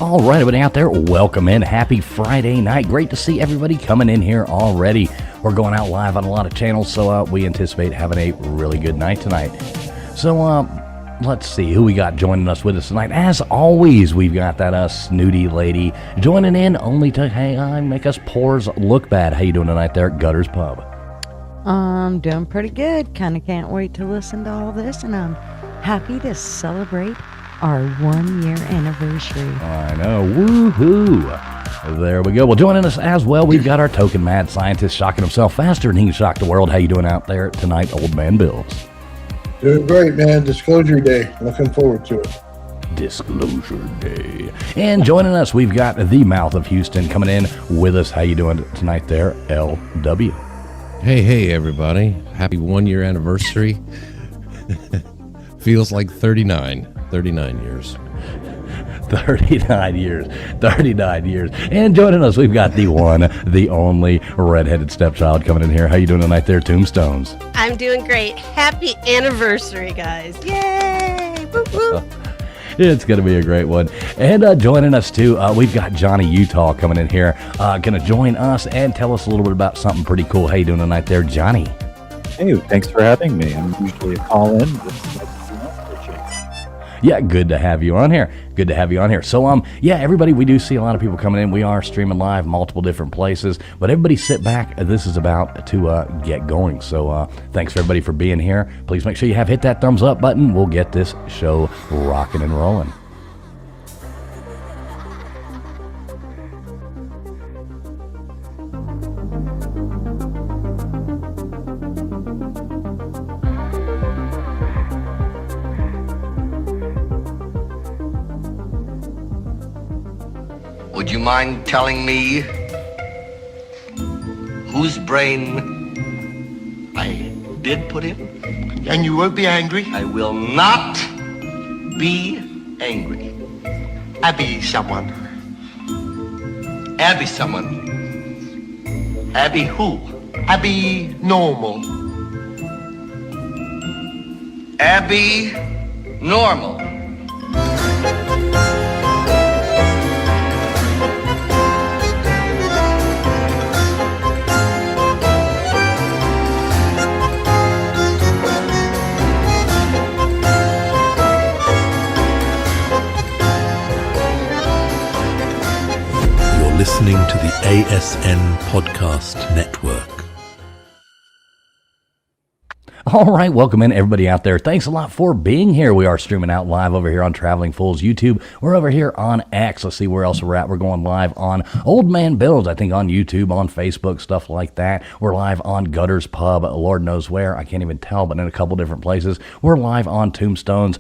All right, everybody out there, welcome in. Happy Friday night. Great to see everybody coming in here already. We're going out live on a lot of channels, so we anticipate having a really good night tonight. So, let's see who we got joining us with us tonight. As always, we've got that snooty lady joining in only to make us poors look bad. How you doing tonight there at Gutters Pub? I'm doing pretty good. Kind of can't wait to listen to all this, and I'm happy to celebrate our 1-year anniversary. I know. Woohoo! There we go. Well, joining us as well, we've got our token mad scientist shocking himself faster than he can shock the world. How you doing out there tonight, Old Man Bills? Doing great, man. Disclosure Day. Looking forward to it. Disclosure Day. And joining us, we've got the mouth of Houston coming in with us. How you doing tonight there, LW? Hey, everybody. Happy 1-year anniversary. Feels like 39 years. 39 years. And joining us, we've got the one, the only redheaded stepchild coming in here. How you doing tonight there, Tombstones? I'm doing great. Happy anniversary, guys. Yay! Woo woo. It's going to be a great one. And joining us, too, we've got Johnny Utah coming in here. Going to join us and tell us a little bit about something pretty cool. How you doing tonight there, Johnny? Hey, thanks for having me. I'm usually a call-in. Yeah, good to have you on here. So, yeah, everybody, we do see a lot of people coming in. We are streaming live multiple different places, but everybody sit back. This is about to get going. So, thanks for everybody for being here. Please make sure you have hit that thumbs up button. We'll get this show rocking and rolling. Would you mind telling me whose brain I did put in? And you won't be angry? I will not be angry. Abby someone. Abby someone. Abby who? Abby normal. Abby normal. Listening to the ASN Podcast Network. All right, welcome in everybody out there. Thanks a lot for being here. We are streaming out live over here on Traveling Fools YouTube. We're over here on X. Let's see where else we're at. We're going live on Old Man Bills, I think on YouTube, on Facebook, stuff like that. We're live on Gutters Pub, Lord knows where. I can't even tell, but in a couple different places. We're live on Tombstones.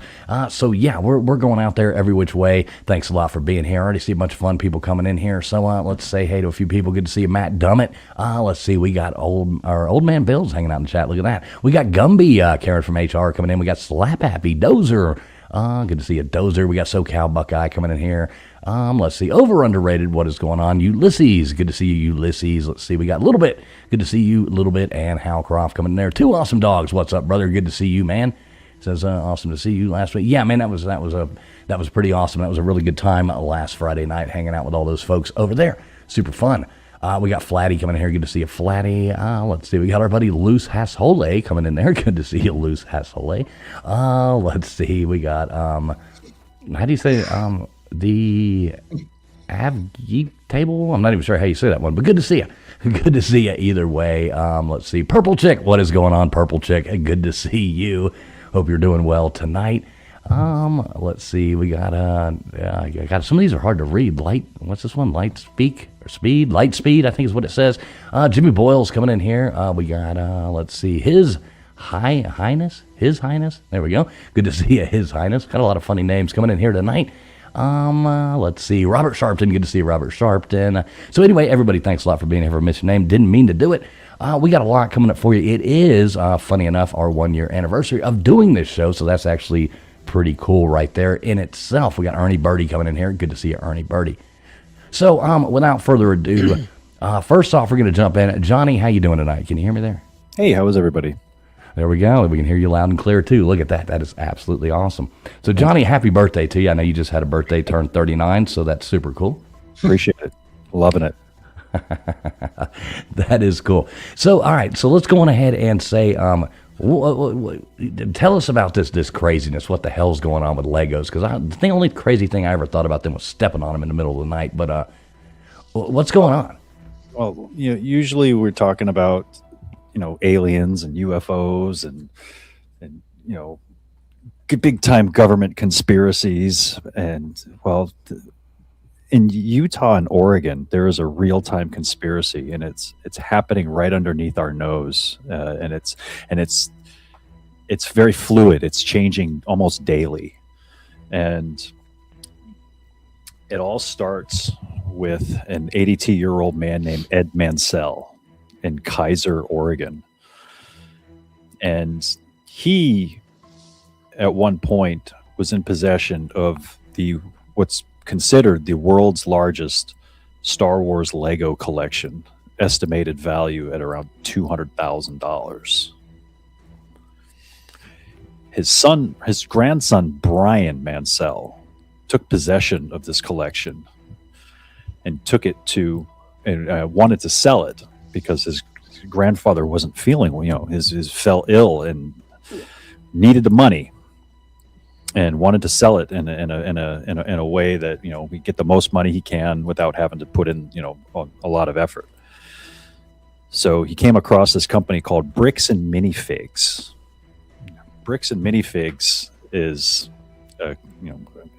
So yeah, we're going out there every which way. Thanks a lot for being here. I already see a bunch of fun people coming in here. So let's say hey to a few people. Good to see you, Matt Dummett. Let's see, we got Old Man Bills hanging out in the chat. Look at that. We got Gumby, Karen from HR coming in. We got Slap Happy, Dozer. Good to see you, Dozer. We got SoCal Buckeye coming in here. Let's see, over underrated. What is going on? Ulysses. Good to see you, Ulysses. Let's see, we got a little bit. Good to see you, Little Bit, and Hal Croft coming in there. Two awesome dogs. What's up, brother? Good to see you, man. Says awesome to see you last week. Yeah, man, that was pretty awesome. That was a really good time last Friday night hanging out with all those folks over there. Super fun. We got Flatty coming in here. Good to see you, Flatty. Let's see. We got our buddy Loose Hassole coming in there. Good to see you, Loose Hassole. Let's see. We got, how do you say, the Avgeek table? I'm not even sure how you say that one, but good to see you. Good to see you either way. Let's see. Purple Chick. What is going on, Purple Chick? Good to see you. Hope you're doing well tonight. Let's see. We got some of these are hard to read. What's this one? Light Speed. I think is what it says. Jimmy Boyle's coming in here. We got, let's see, His Highness. There we go. Good to see you, His Highness. Got a lot of funny names coming in here tonight. Let's see, Robert Sharpton. Good to see you, Robert Sharpton. So anyway, everybody, thanks a lot for being here for Miss Your Name. Didn't mean to do it. We got a lot coming up for you. It is, funny enough, our 1-year anniversary of doing this show, so that's actually pretty cool right there in itself. We got Ernie Birdie coming in here. Good to see you, Ernie Birdie. So, without further ado, first off, we're going to jump in. Johnny, how you doing tonight? Can you hear me there? Hey, how is everybody? There we go. We can hear you loud and clear, too. Look at that. That is absolutely awesome. So, Johnny, happy birthday to you. I know you just had a birthday turn 39, so that's super cool. Appreciate it. Loving it. That is cool. So, all right. So let's go on ahead and say, tell us about this craziness. What the hell's going on with Legos? Because the only crazy thing I ever thought about them was stepping on them in the middle of the night. But what's going on? Well, usually we're talking about, aliens and UFOs and big time government conspiracies. And in Utah and Oregon, there is a real time conspiracy, and it's happening right underneath our nose, and it's very fluid. It's changing almost daily, and it all starts with an 82-year-old man named Ed Mansell in Kaiser, Oregon, and he, at one point, was in possession of what's considered the world's largest Star Wars Lego collection, estimated value at around $200,000. His grandson Brian Mansell took possession of this collection and took it wanted to sell it because his grandfather wasn't feeling, his fell ill and needed the money, and wanted to sell it in a way that we get the most money he can without having to put in a lot of effort. So he came across this company called Bricks and Minifigs. Bricks and Minifigs is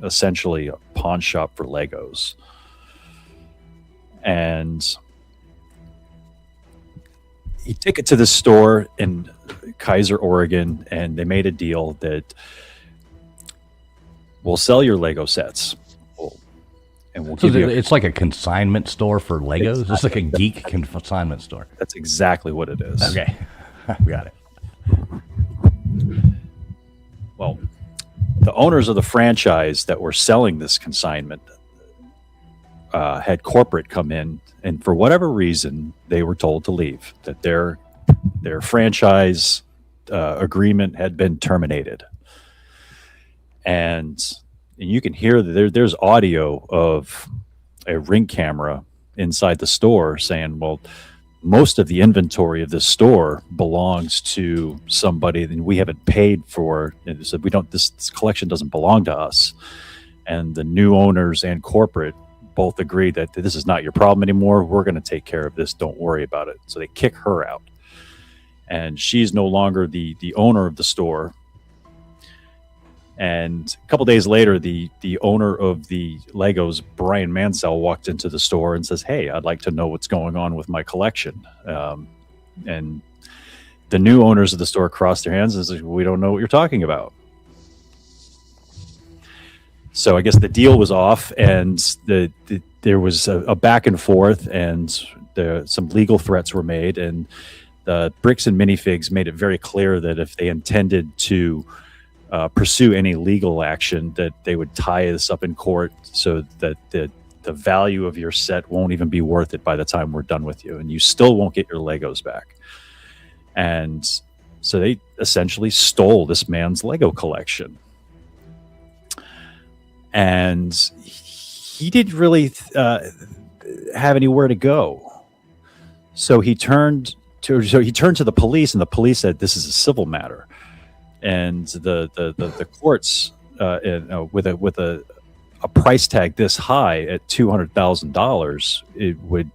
essentially a pawn shop for Legos, and he took it to the store in Kaiser, Oregon, and they made a deal that we'll sell your Lego sets, and we'll give you. It's like a consignment store for Legos. Exactly. It's like a geek consignment store. That's exactly what it is. Okay, got it. Well, the owners of the franchise that were selling this consignment had corporate come in, and for whatever reason, they were told to leave. That their franchise agreement had been terminated. And you can hear that there's audio of a Ring camera inside the store saying, well, most of the inventory of this store belongs to somebody that we haven't paid for. And so this collection doesn't belong to us. And the new owners and corporate both agree that this is not your problem anymore. We're going to take care of this. Don't worry about it. So they kick her out. And she's no longer the owner of the store. And a couple days later, the owner of the Legos, Brian Mansell, walked into the store and says, "Hey, I'd like to know what's going on with my collection." And the new owners of the store crossed their hands and said, "We don't know what you're talking about." So I guess the deal was off, and there was a back and forth, and some legal threats were made, and the Bricks and Minifigs made it very clear that if they intended to pursue any legal action, that they would tie this up in court so that the value of your set won't even be worth it by the time we're done with you, and you still won't get your Legos back. And so they essentially stole this man's Lego collection. And he didn't really have anywhere to go. So he turned to the police, and the police said, "This is a civil matter." And the courts, with a price tag this high at $200,000, it would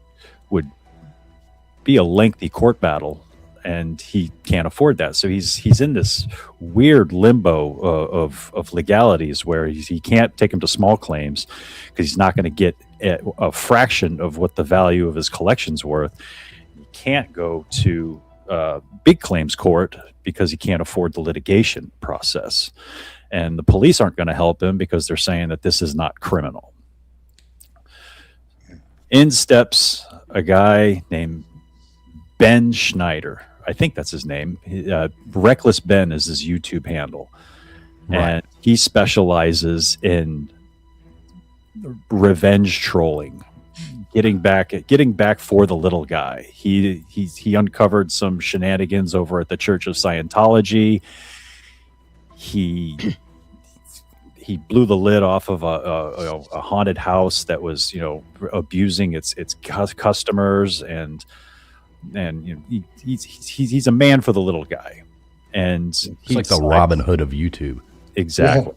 be a lengthy court battle, and he can't afford that. So he's in this weird limbo of legalities where he can't take him to small claims because he's not going to get a fraction of what the value of his collection's worth. He can't go to big claims court because he can't afford the litigation process, and the police aren't going to help him because they're saying that this is not criminal. In steps a guy named Ben Schneider. I think that's his name. Reckless Ben is his YouTube handle. Right. And he specializes in revenge trolling, getting back for the little guy. He uncovered some shenanigans over at the Church of Scientology. He blew the lid off of a haunted house that was, abusing its customers, and he's a man for the little guy, and It's like the Robin Hood of YouTube. Exactly.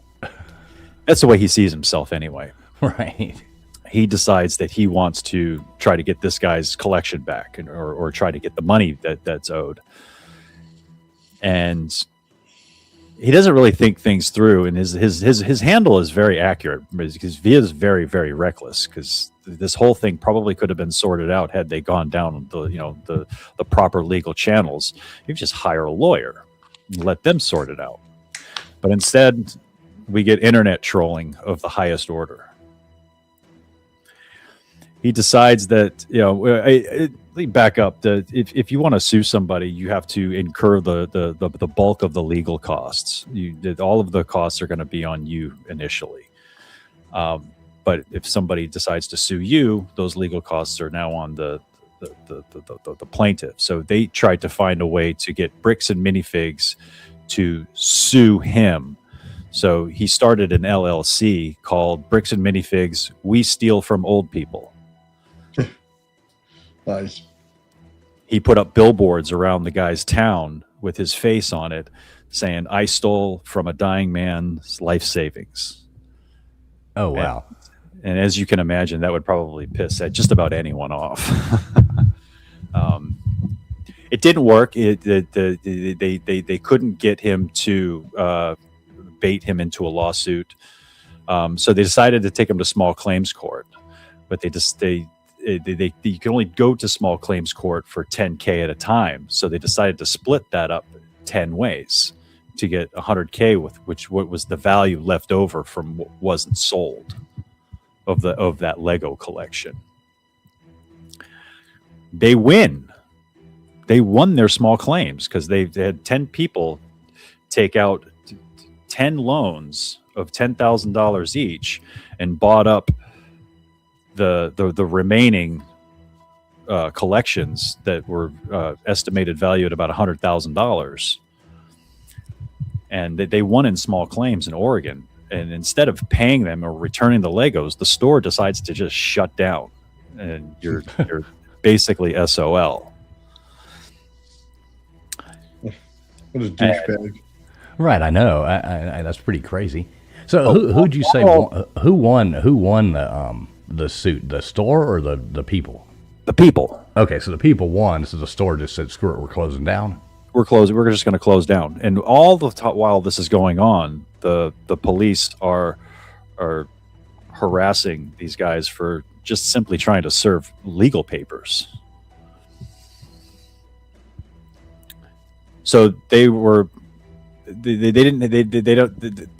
That's the way he sees himself anyway. Right. He decides that he wants to try to get this guy's collection back, or try to get the money that's owed. And he doesn't really think things through, and his handle is very accurate, because he is very, very reckless, because this whole thing probably could have been sorted out had they gone down the proper legal channels. You just hire a lawyer and let them sort it out. But instead, we get internet trolling of the highest order. He decides that, back up. If you want to sue somebody, you have to incur the bulk of the legal costs. All of the costs are going to be on you initially. But if somebody decides to sue you, those legal costs are now on the plaintiff. So they tried to find a way to get Bricks and Minifigs to sue him. So he started an LLC called Bricks and Minifigs We Steal from Old People. Nice. He put up billboards around the guy's town with his face on it, saying, "I stole from a dying man's life savings." Oh, wow. And as you can imagine, that would probably piss just about anyone off. It didn't work. They couldn't get him to bait him into a lawsuit. So they decided to take him to small claims court, but you can only go to small claims court for $10K at a time. So they decided to split that up 10 ways to get $100K, what was the value left over from what wasn't sold of that Lego collection. They win. They won their small claims because they had 10 people take out 10 loans of $10,000 each and bought up the remaining collections that were estimated value at about $100,000, and they won in small claims in Oregon. And instead of paying them or returning the Legos, the store decides to just shut down, and you're basically SOL. What a douchebag. Right, I know. I that's pretty crazy. So who'd you say who won the suit? The store or the people? The people. Okay, so the people won. So the store just said, "Screw it, we're closing down." We're just going to close down. And all the while this is going on, the police are harassing these guys for just simply trying to serve legal papers. So they don't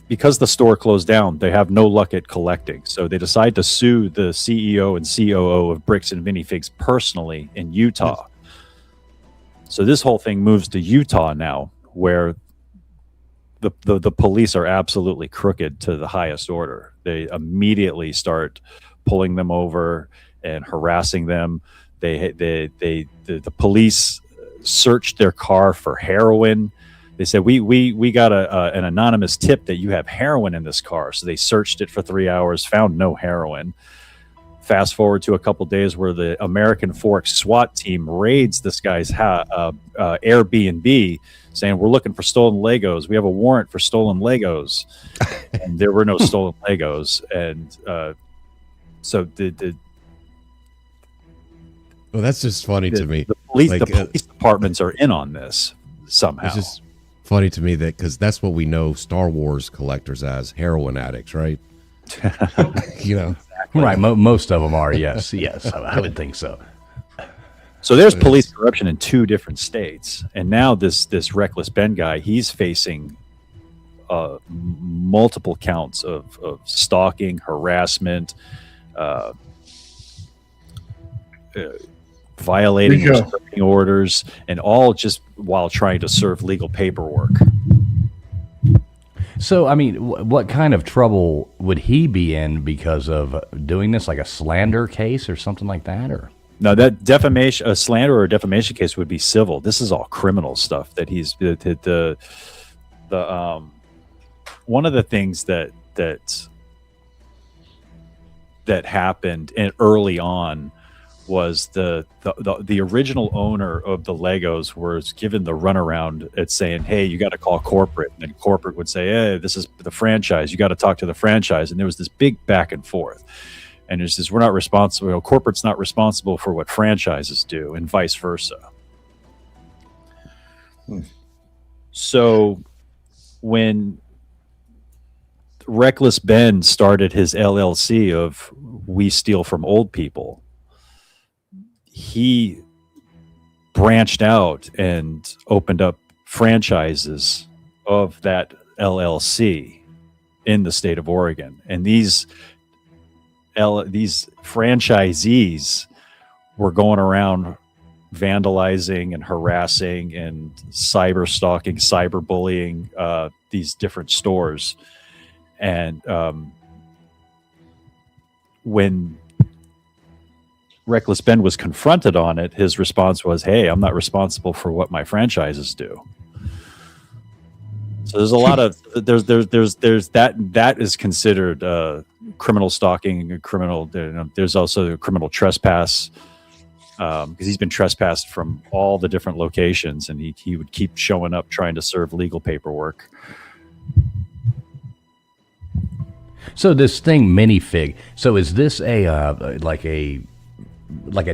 because the store closed down, they have no luck at collecting. So they decide to sue the CEO and COO of Bricks and Minifigs personally in Utah. So this whole thing moves to Utah now, where the police are absolutely crooked to the highest order. They immediately start pulling them over and harassing them. The police searched their car for heroin. They said, we got an anonymous tip that you have heroin in this car. So they searched it for 3 hours, found no heroin. Fast forward to a couple days where the American Fork SWAT team raids this guy's Airbnb, saying, "We're looking for stolen Legos. We have a warrant for stolen Legos." And there were no stolen Legos. And so Well, that's just funny to me. The police departments are in on this somehow. It's just funny to me that because that's what we know Star Wars collectors as, heroin addicts, right? Right. Most of them are. Yes. I would think so. So there's police corruption in 2 different states, and now this Reckless Ben guy, he's facing multiple counts of stalking, harassment, violating restraining orders, and all just while trying to serve legal paperwork. So, I mean, what kind of trouble would he be in because of doing this, like a slander case or something like that, or? No, that defamation, a slander or a defamation case would be civil. This is all criminal stuff that he's the one of the things that happened early on was the original owner of the Legos was given the runaround at saying, "Hey, you got to call corporate," and then corporate would say, "Hey, this is the franchise. You got to talk to the franchise." And there was this big back and forth. And it says, we're not responsible. You know, corporate's not responsible for what franchises do, and vice versa. So when Reckless Ben started his LLC of We Steal from Old People, he branched out and opened up franchises of that LLC in the state of Oregon. And these franchisees were going around vandalizing and harassing and cyber stalking, cyberbullying these different stores. And when Reckless Ben was confronted on it, his response was, "Hey, I'm not responsible for what my franchises do." So there's a lot of there's that is considered criminal stalking, criminal. There's also criminal trespass because he's been trespassed from all the different locations, and he would keep showing up trying to serve legal paperwork. So this thing, Minifig. So is this like a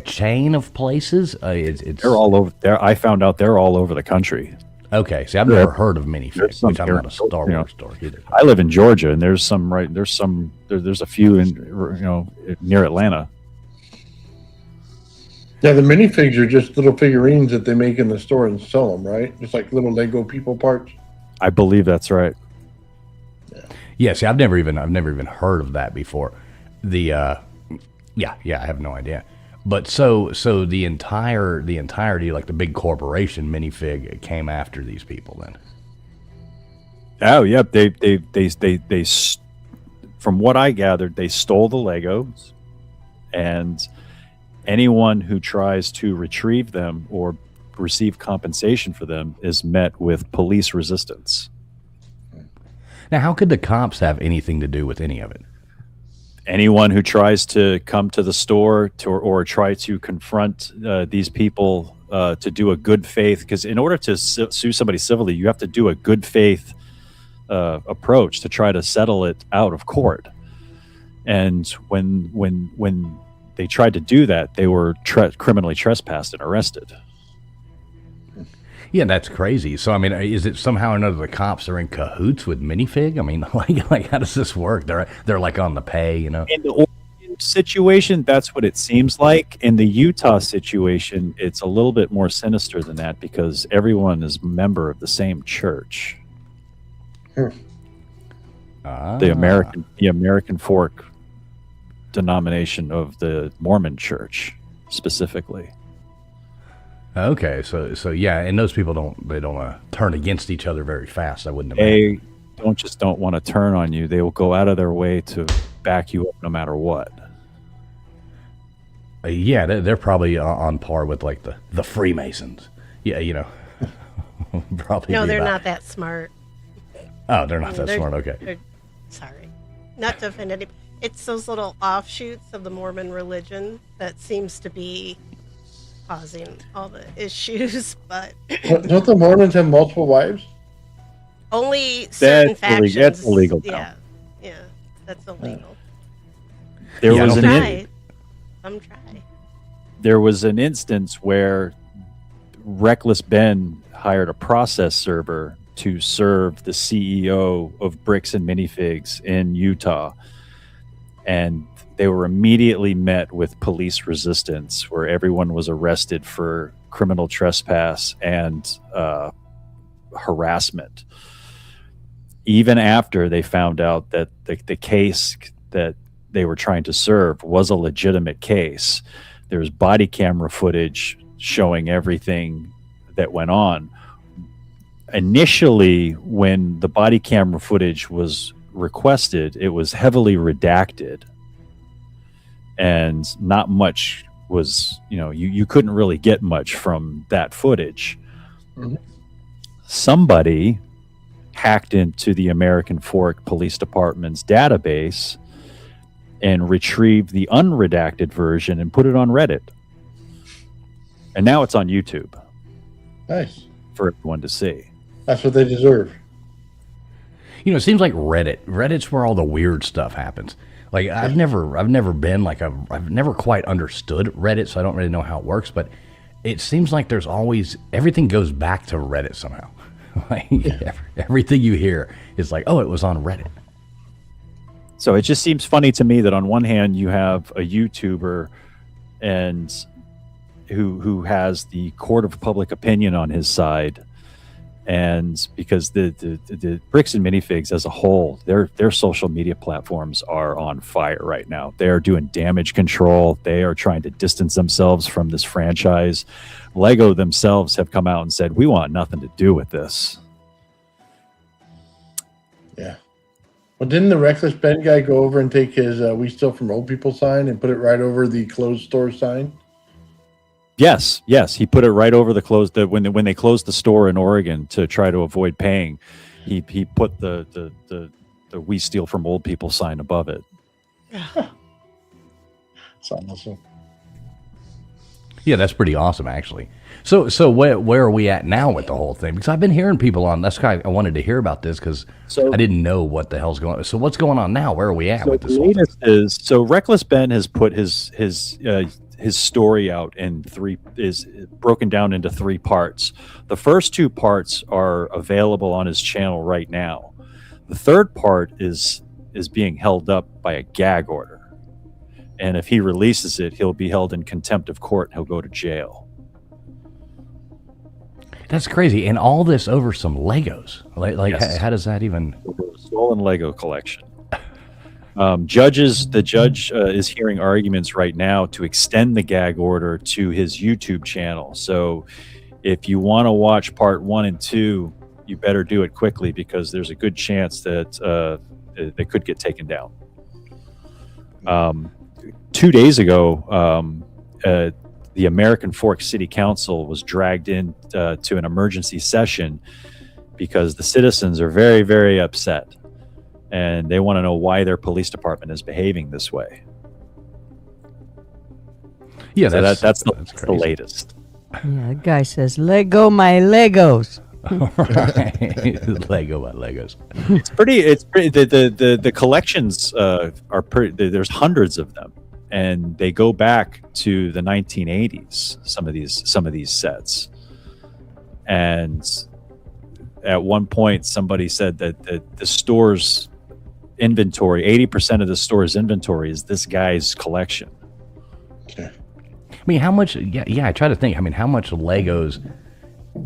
chain of places? It's They're all over there. I found out they're all over the country. Okay, see, I've never heard of Minifig, which I'm here, not a Star you know, Wars store either. I live in Georgia, and there's a few in near Atlanta. Yeah, the minifigs are just little figurines that they make in the store and sell them, right? Just like little Lego people parts. I believe that's right. Yeah, see, I've never even heard of that before. The I have no idea. But so the entirety, like the big corporation Minifig, came after these people then. Oh, yeah. They from what I gathered, they stole the Legos, and anyone who tries to retrieve them or receive compensation for them is met with police resistance. Now, how could the cops have anything to do with any of it? Anyone who tries to come to the store or try to confront these people to do a good faith, because in order to sue somebody civilly, you have to do a good faith approach to try to settle it out of court. And when they tried to do that, they were criminally trespassed and arrested. Yeah, that's crazy. So, I mean, is it somehow or another the cops are in cahoots with Minifig? I mean, like how does this work? They're like on the pay, you know? In the Oregon situation, that's what it seems like. In the Utah situation, it's a little bit more sinister than that because everyone is a member of the same church. The American Fork denomination of the Mormon Church, specifically. Okay, so yeah, and those people don't turn against each other very fast. I wouldn't imagine. They don't want to turn on you. They will go out of their way to back you up no matter what. Yeah, they're probably on par with like the Freemasons. Yeah, you know, probably. No, they're not that smart. Oh, they're not that smart. Okay. Sorry, not to offend anybody. It's those little offshoots of the Mormon religion that seems to be causing all the issues, but don't the Mormons have multiple wives? Only certain factions. That's illegal. Yeah, that's illegal. There was an instance where Reckless Ben hired a process server to serve the CEO of Bricks and Minifigs in Utah, and they were immediately met with police resistance, where everyone was arrested for criminal trespass and harassment. Even after they found out that the case that they were trying to serve was a legitimate case, there's body camera footage showing everything that went on. initially, when the body camera footage was requested, it was heavily redacted, and not much was, you couldn't really get much from that footage. Mhm. Somebody hacked into the American Fork Police Department's database and retrieved the unredacted version and put it on Reddit. And now it's on YouTube Nice. for everyone to see. That's what they deserve. It seems like Reddit's where all the weird stuff happens. Like I've never been like I've never quite understood Reddit, so I don't really know how it works, but it seems like there's always, everything goes back to Reddit somehow. Like everything you hear is like, oh, it was on Reddit. So it just seems funny to me that on one hand you have a YouTuber and who has the court of public opinion on his side, and because the Bricks and Minifigs as a whole, their social media platforms are on fire right now. They are doing damage control. They are trying to distance themselves from this franchise. Lego themselves have come out and said, we want nothing to do with this. Yeah. Well, didn't the Reckless Ben guy go over and take his "We Steal from Old People" sign and put it right over the closed store sign? Yes, he put it right over the when they closed the store in Oregon to try to avoid paying. He put the "We Steal from Old People" sign above it. That's awesome. Yeah, that's pretty awesome, actually. So where are we at now with the whole thing? Because I've been hearing people on. That's why I wanted to hear about this, because I didn't know what the hell's going on. So what's going on now? Where are we at with this whole thing? Reckless Ben has put his story out is broken down into 3 parts. The first 2 parts are available on his channel right now. The third part is being held up by a gag order. And if he releases it, he'll be held in contempt of court and he'll go to jail. That's crazy. And all this over some Legos. Yes. How does that even... Stolen Lego collection. The judge is hearing arguments right now to extend the gag order to his YouTube channel. So if you want to watch part 1 and 2, you better do it quickly, because there's a good chance that they could get taken down. 2 days ago, the American Fork City Council was dragged in to an emergency session because the citizens are very, very upset. And they want to know why their police department is behaving this way. Yeah, so that's the latest. Yeah, the guy says, "Lego my Legos." Lego my Legos. It's pretty. The collections are pretty. There's hundreds of them, and they go back to the 1980s. Some of these sets, and at one point somebody said that the store's inventory, 80% of the store's inventory is this guy's collection. Okay. I mean, how much? Yeah. I try to think. I mean, how much Legos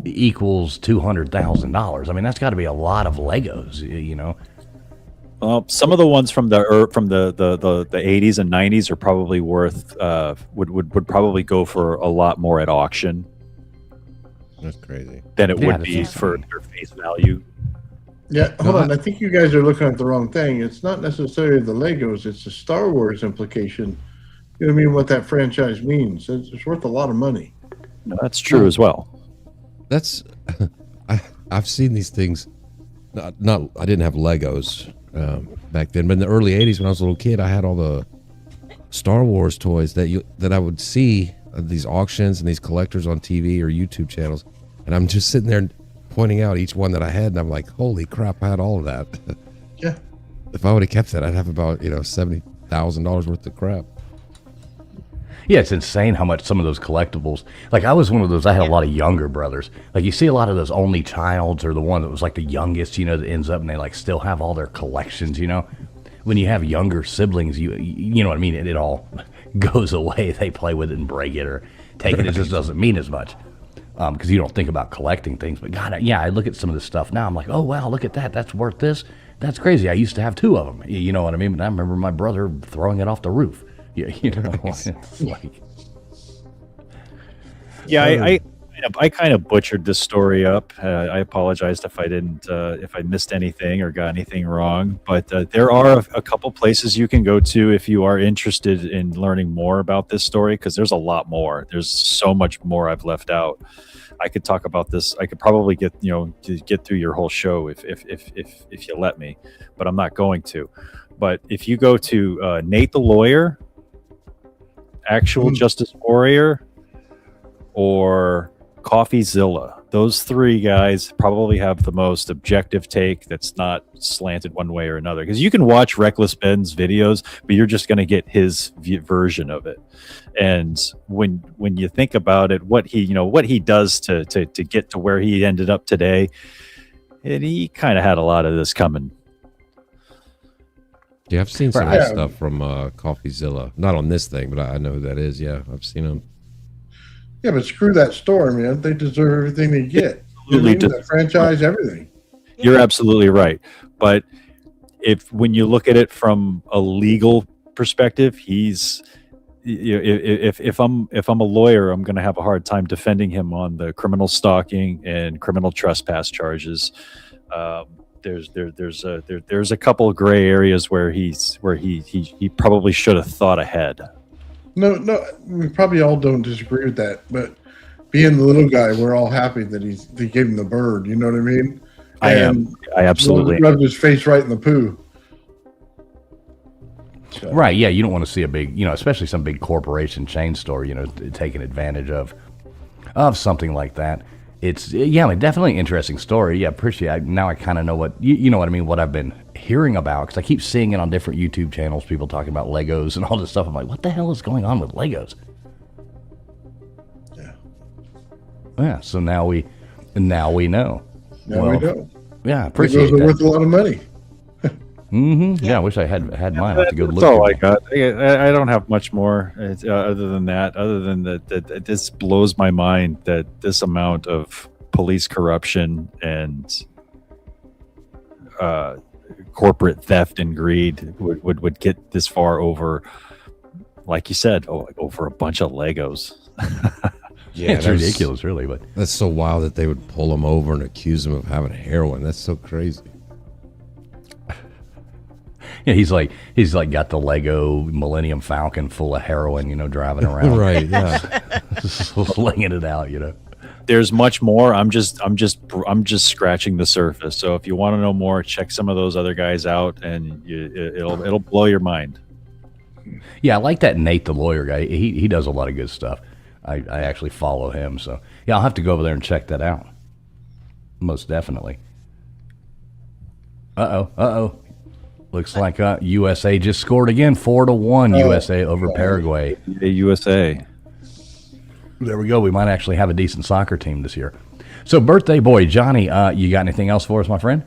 equals $200,000? I mean, that's got to be a lot of Legos. Well, some of the ones from the 80s and 90s are probably worth would probably go for a lot more at auction. That's crazy. Than it would be for their face value. Yeah, hold on. I think you guys are looking at the wrong thing. It's not necessarily the Legos. It's the Star Wars implication. You know what I mean? What that franchise means. It's worth a lot of money. No, that's true as well. That's I've seen these things. Not I didn't have Legos back then, but in the early '80s, when I was a little kid, I had all the Star Wars toys that I would see at these auctions and these collectors on TV or YouTube channels, and I'm just sitting there pointing out each one that I had, and I'm like, holy crap, I had all of that. Yeah. If I would have kept that, I'd have about $70,000 worth of crap. Yeah, it's insane how much some of those collectibles. Like, I was one of those. I had a lot of younger brothers. Like, you see a lot of those only childs, or the one that was like the youngest, that ends up and they like still have all their collections. When you have younger siblings, you know what I mean. It all goes away. They play with it and break it or take it. It just doesn't mean as much. Because you don't think about collecting things. But God, I look at some of this stuff now. I'm like, oh, wow, look at that. That's worth this. That's crazy. I used to have 2 of them. You know what I mean? But I remember my brother throwing it off the roof. Yeah, Yeah, I kind of butchered this story up. I apologized if I didn't, if I missed anything or got anything wrong. But there are a couple places you can go to if you are interested in learning more about this story, because there's a lot more. There's so much more I've left out. I could talk about this. I could probably get through your whole show if you let me, but I'm not going to. But if you go to Nate the Lawyer, Actual Justice Warrior, or CoffeeZilla, those three guys probably have the most objective take that's not slanted one way or another. Because you can watch Reckless Ben's videos, but you're just going to get his version of it. And when you think about it, what he does to get to where he ended up today, he kind of had a lot of this coming. Yeah, I've seen some of that stuff from CoffeeZilla. Not on this thing, but I know who that is. Yeah, I've seen them. Yeah, but screw that store, man. They deserve everything they get. The franchise, everything. You're absolutely right. But when you look at it from a legal perspective, if I'm a lawyer, I'm going to have a hard time defending him on the criminal stalking and criminal trespass charges. There's a couple of gray areas where he probably should have thought ahead. No, we probably all don't disagree with that. But being the little guy, we're all happy that he gave him the bird. You know what I mean? I absolutely rubbed his face right in the poo. So. Right? Yeah, you don't want to see a big, especially some big corporation chain store, taking advantage of something like that. It's definitely an interesting story. Yeah, appreciate it. Now I kind of know what you know what I mean. What I've been hearing about, because I keep seeing it on different YouTube channels. People talking about Legos and all this stuff. I'm like, what the hell is going on with Legos? Yeah. So now we know. We know. Yeah, appreciate Legos that. are worth a lot of money. Yeah, I wish I had mine. I have to go look. That's all I got. I don't have much more other than that. Other than that, this blows my mind that this amount of police corruption and corporate theft and greed would get this far over, like you said, over a bunch of Legos. Yeah, it's ridiculous, really. But that's so wild that they would pull him over and accuse him of having heroin. That's so crazy. Yeah, he's like got the Lego Millennium Falcon full of heroin, driving around. Right, yeah. Slinging it out, There's much more. I'm just scratching the surface. So if you want to know more, check some of those other guys out, and it'll blow your mind. Yeah, I like that Nate the Lawyer guy. He does a lot of good stuff. I actually follow him, so yeah, I'll have to go over there and check that out. Most definitely. Uh-oh. Looks like USA just scored again, 4-1 USA over Paraguay. USA. There we go. We might actually have a decent soccer team this year. So, birthday boy Johnny, you got anything else for us, my friend?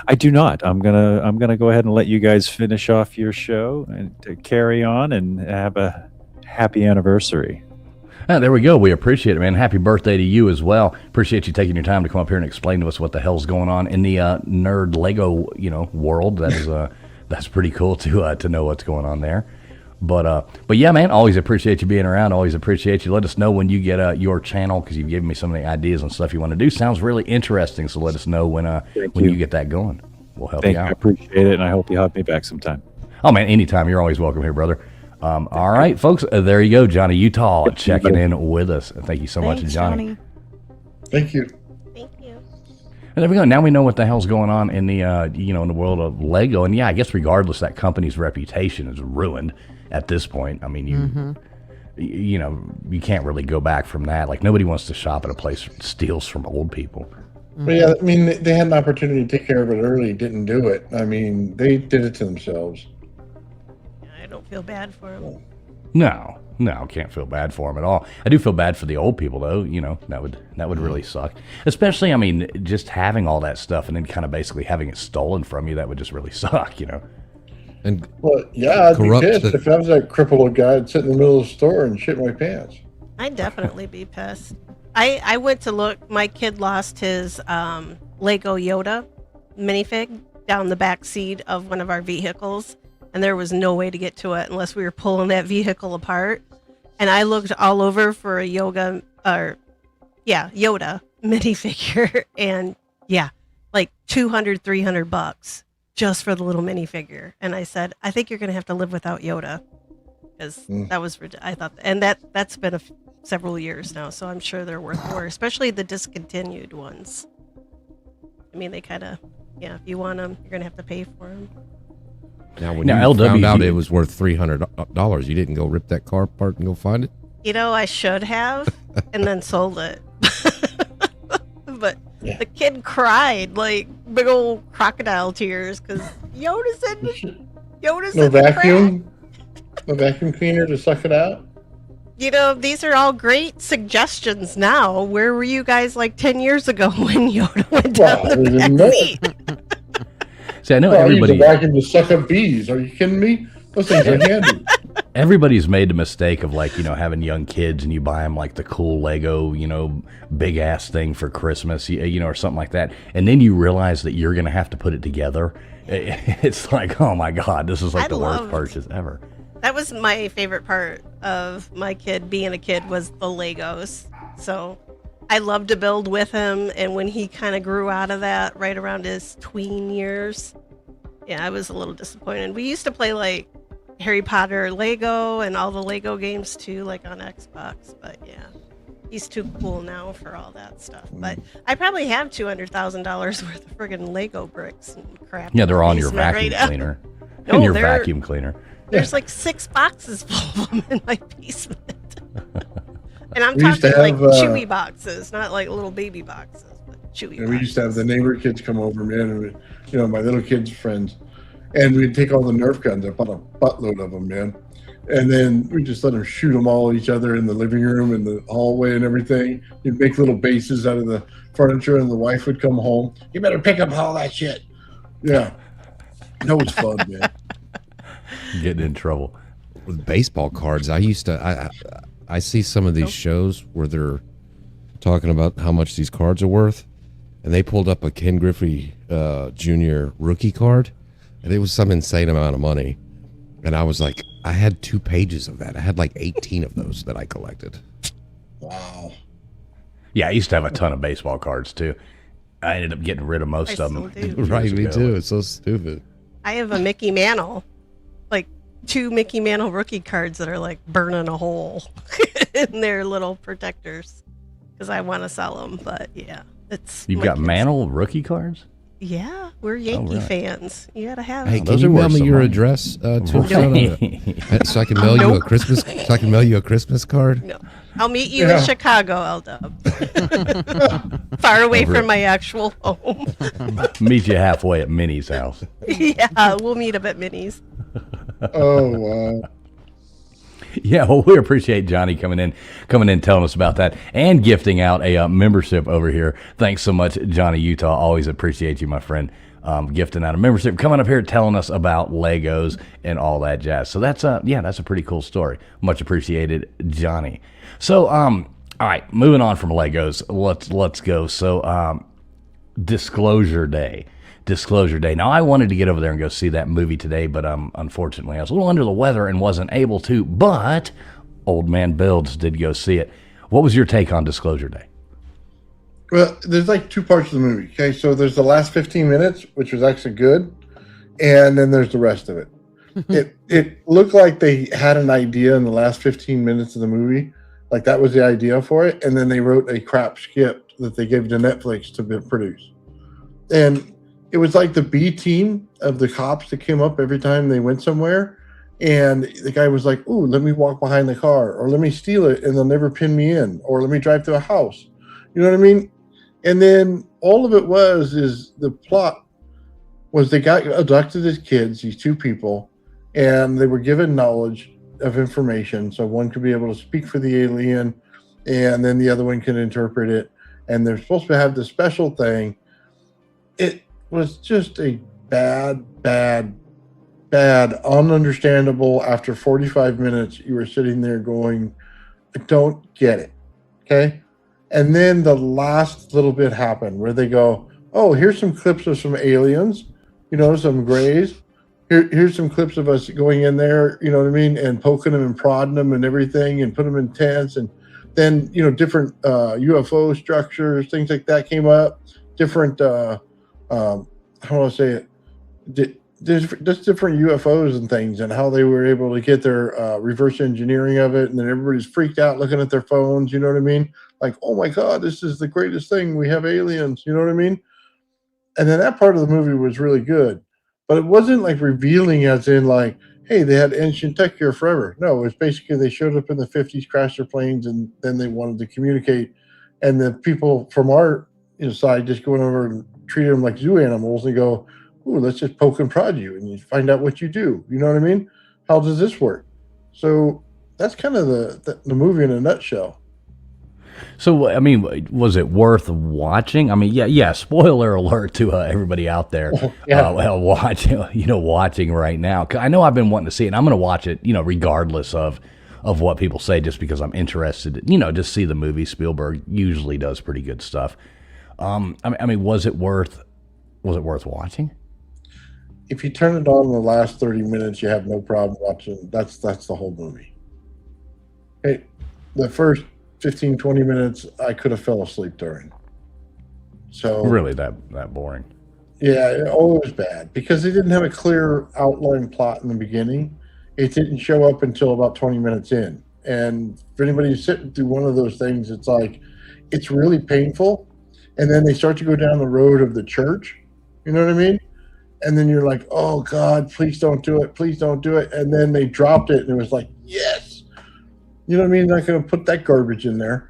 I do not. I'm gonna go ahead and let you guys finish off your show and to carry on and have a happy anniversary. There we go. We appreciate it, man. Happy birthday to you as well. Appreciate you taking your time to come up here and explain to us what the hell's going on in the nerd Lego, world. That is that's pretty cool to know what's going on there. But yeah, man, always appreciate you being around. Always appreciate you. Let us know when you get your channel, because you've given me some of the ideas and stuff you want to do. Sounds really interesting. So let us know when you get that going. We'll help you out. I appreciate it, and I hope you have me back sometime. Oh man, anytime. You're always welcome here, brother. All right, folks. There you go, Johnny Utah checking in with us. Thank you so much, Johnny. Thank you. And there we go. Now we know what the hell's going on in the in the world of Lego. And yeah, I guess regardless, that company's reputation is ruined at this point. I mean, you can't really go back from that. Like, nobody wants to shop at a place that steals from old people. But yeah, I mean, they had an opportunity to take care of it early, didn't do it. I mean, they did it to themselves. I don't feel bad for them. No, can't feel bad for them at all. I do feel bad for the old people, though. That would really suck. Especially, I mean, just having all that stuff and then kind of basically having it stolen from you, that would just really suck, And well, yeah, I'd be pissed if I was that crippled old guy. I'd sit in the middle of the store and shit my pants. I'd definitely be pissed. I went to look. My kid lost his Lego Yoda minifig down the back seat of one of our vehicles, and there was no way to get to it unless we were pulling that vehicle apart. And I looked all over for a yeah, Yoda minifigure, and yeah, like $200-300 just for the little minifigure. And I said, I think you're going to have to live without Yoda, because that was I thought, and that's been several years now, so I'm sure they're worth more, especially the discontinued ones. I mean, they kind of, yeah, if you want them, you're going to have to pay for them. Now, when you found out it was worth $300, you didn't go rip that car apart and go find it? You know, I should have, and then sold it. But the kid cried like big old crocodile tears because Yoda's in No vacuum? No vacuum cleaner to suck it out? You know, these are all great suggestions now. Where were you guys like 10 years ago when Yoda went down the back seat? See, I know everybody. I use a vacuum to suck up bees. Are you kidding me? Those things are handy. Everybody's made the mistake of, like, you know, having young kids and you buy them like the cool Lego, you know, big ass thing for Christmas, you know, or something like that. And then you realize that you're going to have to put it together. It's like, oh my God, this is like the worst purchase ever. That was my favorite part of my kid being a kid, was the Legos. So I loved to build with him. And when he kind of grew out of that right around his tween years, yeah, I was a little disappointed. We used to play like Harry Potter Lego and all the Lego games too, like on Xbox. But yeah, he's too cool now for all that stuff. But I probably have $200,000 worth of friggin' Lego bricks and crap. Yeah, they're on your vacuum cleaner. In your vacuum cleaner. There's like 6 boxes full of them in my basement. And I'm talking like chewy boxes, not like little baby boxes, but chewy boxes. We used to have the neighbor kids come over, man, and you know, my little kids' friends. And we'd take all the Nerf guns. I bought a buttload of them, man. And then we just let them shoot them all at each other in the living room and the hallway and everything. You'd make little bases out of the furniture, and the wife would come home. You better pick up all that shit. Yeah. That was fun, man. Getting in trouble. With baseball cards, I see some of these shows where they're talking about how much these cards are worth. And they pulled up a Ken Griffey Jr. rookie card. And it was some insane amount of money. And I was like, I had 2 pages of that. I had like 18 of those that I collected. Wow. Yeah, I used to have a ton of baseball cards too. I ended up getting rid of most of them. Right, me too. It's so stupid. I have a Mickey Mantle, like 2 Mickey Mantle rookie cards that are like burning a hole in their little protectors because I want to sell them. But yeah, You've got Mantle rookie cards? Yeah, we're Yankee fans. You gotta have. Hey, can you mail me your address to so I can mail you a Christmas? So I can mail you a Christmas card. No, I'll meet you in Chicago, L-Dub. Far away from my actual home. Meet you halfway at Minnie's house. Yeah, we'll meet up at Minnie's. Oh wow. Yeah, well, we appreciate Johnny coming in, telling us about that, and gifting out a membership over here. Thanks so much, Johnny Utah. Always appreciate you, my friend, gifting out a membership, coming up here, telling us about Legos and all that jazz. So that's a pretty cool story. Much appreciated, Johnny. So, all right, moving on from Legos, let's go. So, Disclosure Day. Now, I wanted to get over there and go see that movie today, but unfortunately, I was a little under the weather and wasn't able to. But Old Man Builds did go see it. What was your take on Disclosure Day? Well, there's like 2 parts of the movie. Okay, so there's the last 15 minutes, which was actually good, and then there's the rest of it. It looked like they had an idea in the last 15 minutes of the movie, like that was the idea for it, and then they wrote a crap script that they gave to Netflix to produce. And it was like the B team of the cops that came up every time they went somewhere. And the guy was like, ooh, let me walk behind the car, or let me steal it and they'll never pin me in, or let me drive to a house. You know what I mean? And then all of it is the plot was they got abducted as kids, these 2 people, and they were given knowledge of information. So one could be able to speak for the alien, and then the other one can interpret it. And they're supposed to have this special thing. It was just a bad, ununderstandable. After 45 minutes, you were sitting there going, I don't get it. Okay. And then the last little bit happened where they go, oh, here's some clips of some aliens, you know, some grays. Here's some clips of us going in there, you know what I mean, and poking them and prodding them and everything and put them in tents. And then different UFO structures, things like that came up. Different how do I say it? There's just different UFOs and things, and how they were able to get their reverse engineering of it, and then everybody's freaked out looking at their phones. You know what I mean? Like, oh my god, this is the greatest thing. We have aliens. You know what I mean? And then that part of the movie was really good, but it wasn't like revealing as in like, hey, they had ancient tech here forever. No, it was basically they showed up in the 50s, crashed their planes, and then they wanted to communicate. And the people from our side just going over and treated them like zoo animals and go, ooh, let's just poke and prod you and you find out what you do. You know what I mean? How does this work? So that's kind of the movie in a nutshell. So, I mean, was it worth watching? I mean, yeah. Spoiler alert to everybody out there, watching right now. 'Cause I know I've been wanting to see it. And I'm going to watch it, regardless of what people say, just because I'm interested. Just see the movie. Spielberg usually does pretty good stuff. I mean, was it worth watching? If you turn it on in the last 30 minutes, you have no problem watching. That's the whole movie. Hey, the first 15, 20 minutes, I could have fell asleep during. So Really that boring? yeah, it was bad because they didn't have a clear outline plot in the beginning. It didn't show up until about 20 minutes in. And for anybody who's sitting through one of those things, it's like, it's really painful. And then they start to go down the road of the church. You know what I mean? And then you're like, oh God, please don't do it. Please don't do it. And then they dropped it and it was like, yes. You know what I mean? Not going to put that garbage in there.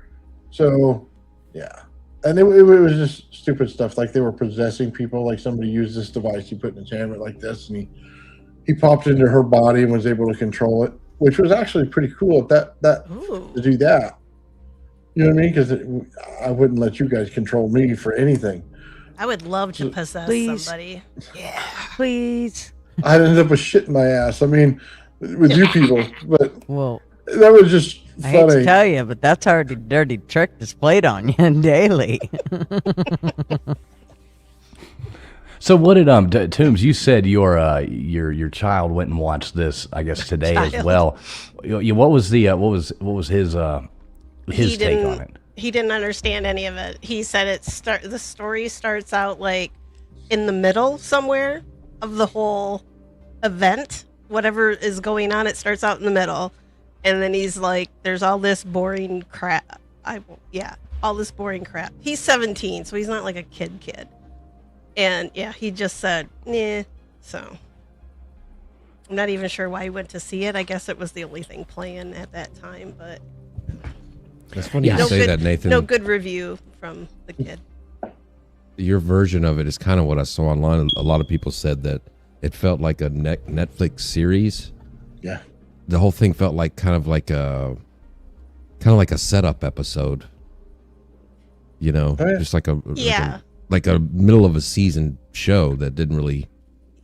So, yeah. And it was just stupid stuff. Like they were possessing people. Like somebody used this device. He put in his hand like this, and he popped into her body and was able to control it, which was actually pretty cool. To do that. You know what I mean? Because I wouldn't let you guys control me for anything. I would love to possess somebody. Yeah, please. I'd end up with shit in my ass. I mean, with you people, but Well, that was just I hate to funny. tell you, but that's already dirty trick displayed on you daily. So what did Toombs? You said your child went and watched this, I guess today as well. What was his take on it? He didn't understand any of it. He said the story starts out like in the middle somewhere of the whole event. Whatever is going on, it starts out in the middle. And then he's like, there's all this boring crap. All this boring crap. He's 17, so he's not like a kid. And yeah, he just said, nah. So I'm not even sure why he went to see it. I guess it was the only thing playing at that time, but That's funny you say that, Nathan. No good review from the kid. Your version of it is kind of what I saw online. A lot of people said that it felt like a Netflix series. Yeah. The whole thing felt like kind of like a setup episode. Just like a middle of a season show that didn't really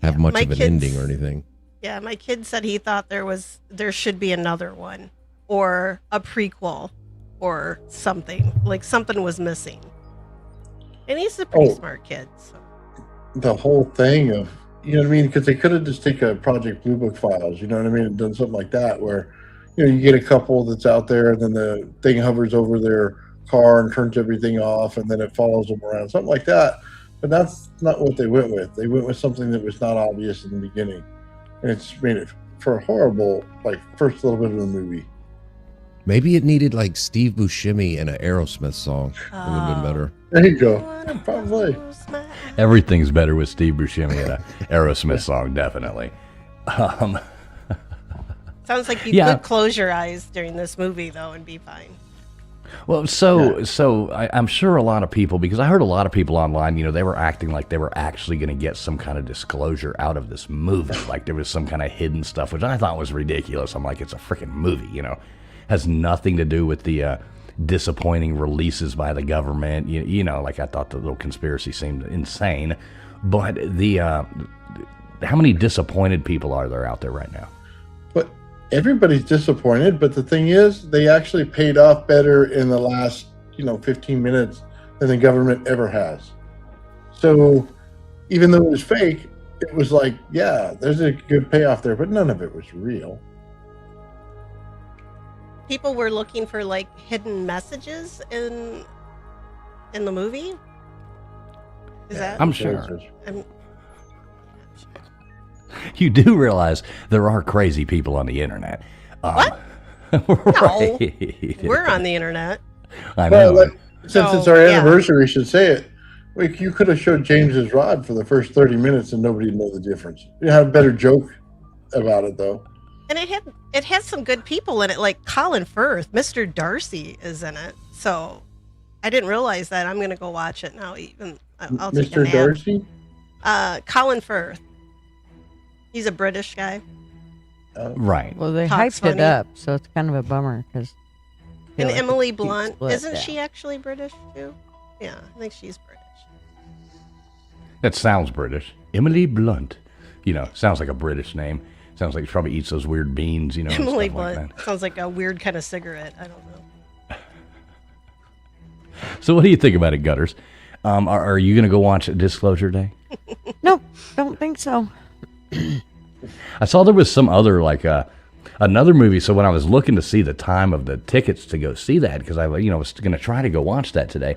have much of an ending or anything. Yeah, my kid said he thought there should be another one or a prequel or something. Like something was missing. And he's a pretty smart kid. So. The whole thing of, you know what I mean? Because they could have just taken a Project Blue Book files, you know what I mean? And done something like that where, you get a couple that's out there and then the thing hovers over their car and turns everything off and then it follows them around, something like that. But that's not what they went with. They went with something that was not obvious in the beginning. And it's made it for a horrible, first little bit of the movie. Maybe it needed like Steve Buscemi and an Aerosmith song. It would have been better. There you go. Probably. Everything's better with Steve Buscemi and an Aerosmith song, definitely. Sounds like you could close your eyes during this movie, though, and be fine. Well, so I'm sure a lot of people, because I heard a lot of people online, they were acting like they were actually going to get some kind of disclosure out of this movie, like there was some kind of hidden stuff, which I thought was ridiculous. I'm like, it's a freaking movie, has nothing to do with the disappointing releases by the government. Like I thought the little conspiracy seemed insane, but how many disappointed people are there out there right now? But everybody's disappointed, but the thing is, they actually paid off better in the last, 15 minutes than the government ever has. So even though it was fake, it was like, yeah, there's a good payoff there, but none of it was real. people were looking for like hidden messages in the movie. Is that? I'm sure. I'm- You do realize there are crazy people on the internet. What? Right. We're on the internet. I Well, know. since it's So, our yeah. anniversary, we should say it. Like, you could have showed James's rod for the first 30 minutes and nobody'd know the difference. You have a better joke about it, though. And it has some good people in it, like Colin Firth. Mr. Darcy is in it. So I didn't realize that. I'm gonna go watch it now. Even I'll take a Mr. nap. Darcy? Colin Firth. He's a British guy. Right. Well, they Talks hyped it funny. up, so it's kind of a bummer because. And Emily Blunt, isn't she actually British too? Yeah, I think she's British. That sounds British. Emily Blunt. You know, sounds like a British name. Sounds like she probably eats those weird beans, you know. and Emily stuff like Blunt that. sounds like a weird kind of cigarette. I don't know. So what do you think about it, Gutters? Are you going to go watch Disclosure Day? Nope, don't think so. I saw there was some other, like, another movie. So when I was looking to see the time of the tickets to go see that, because I was going to try to go watch that today,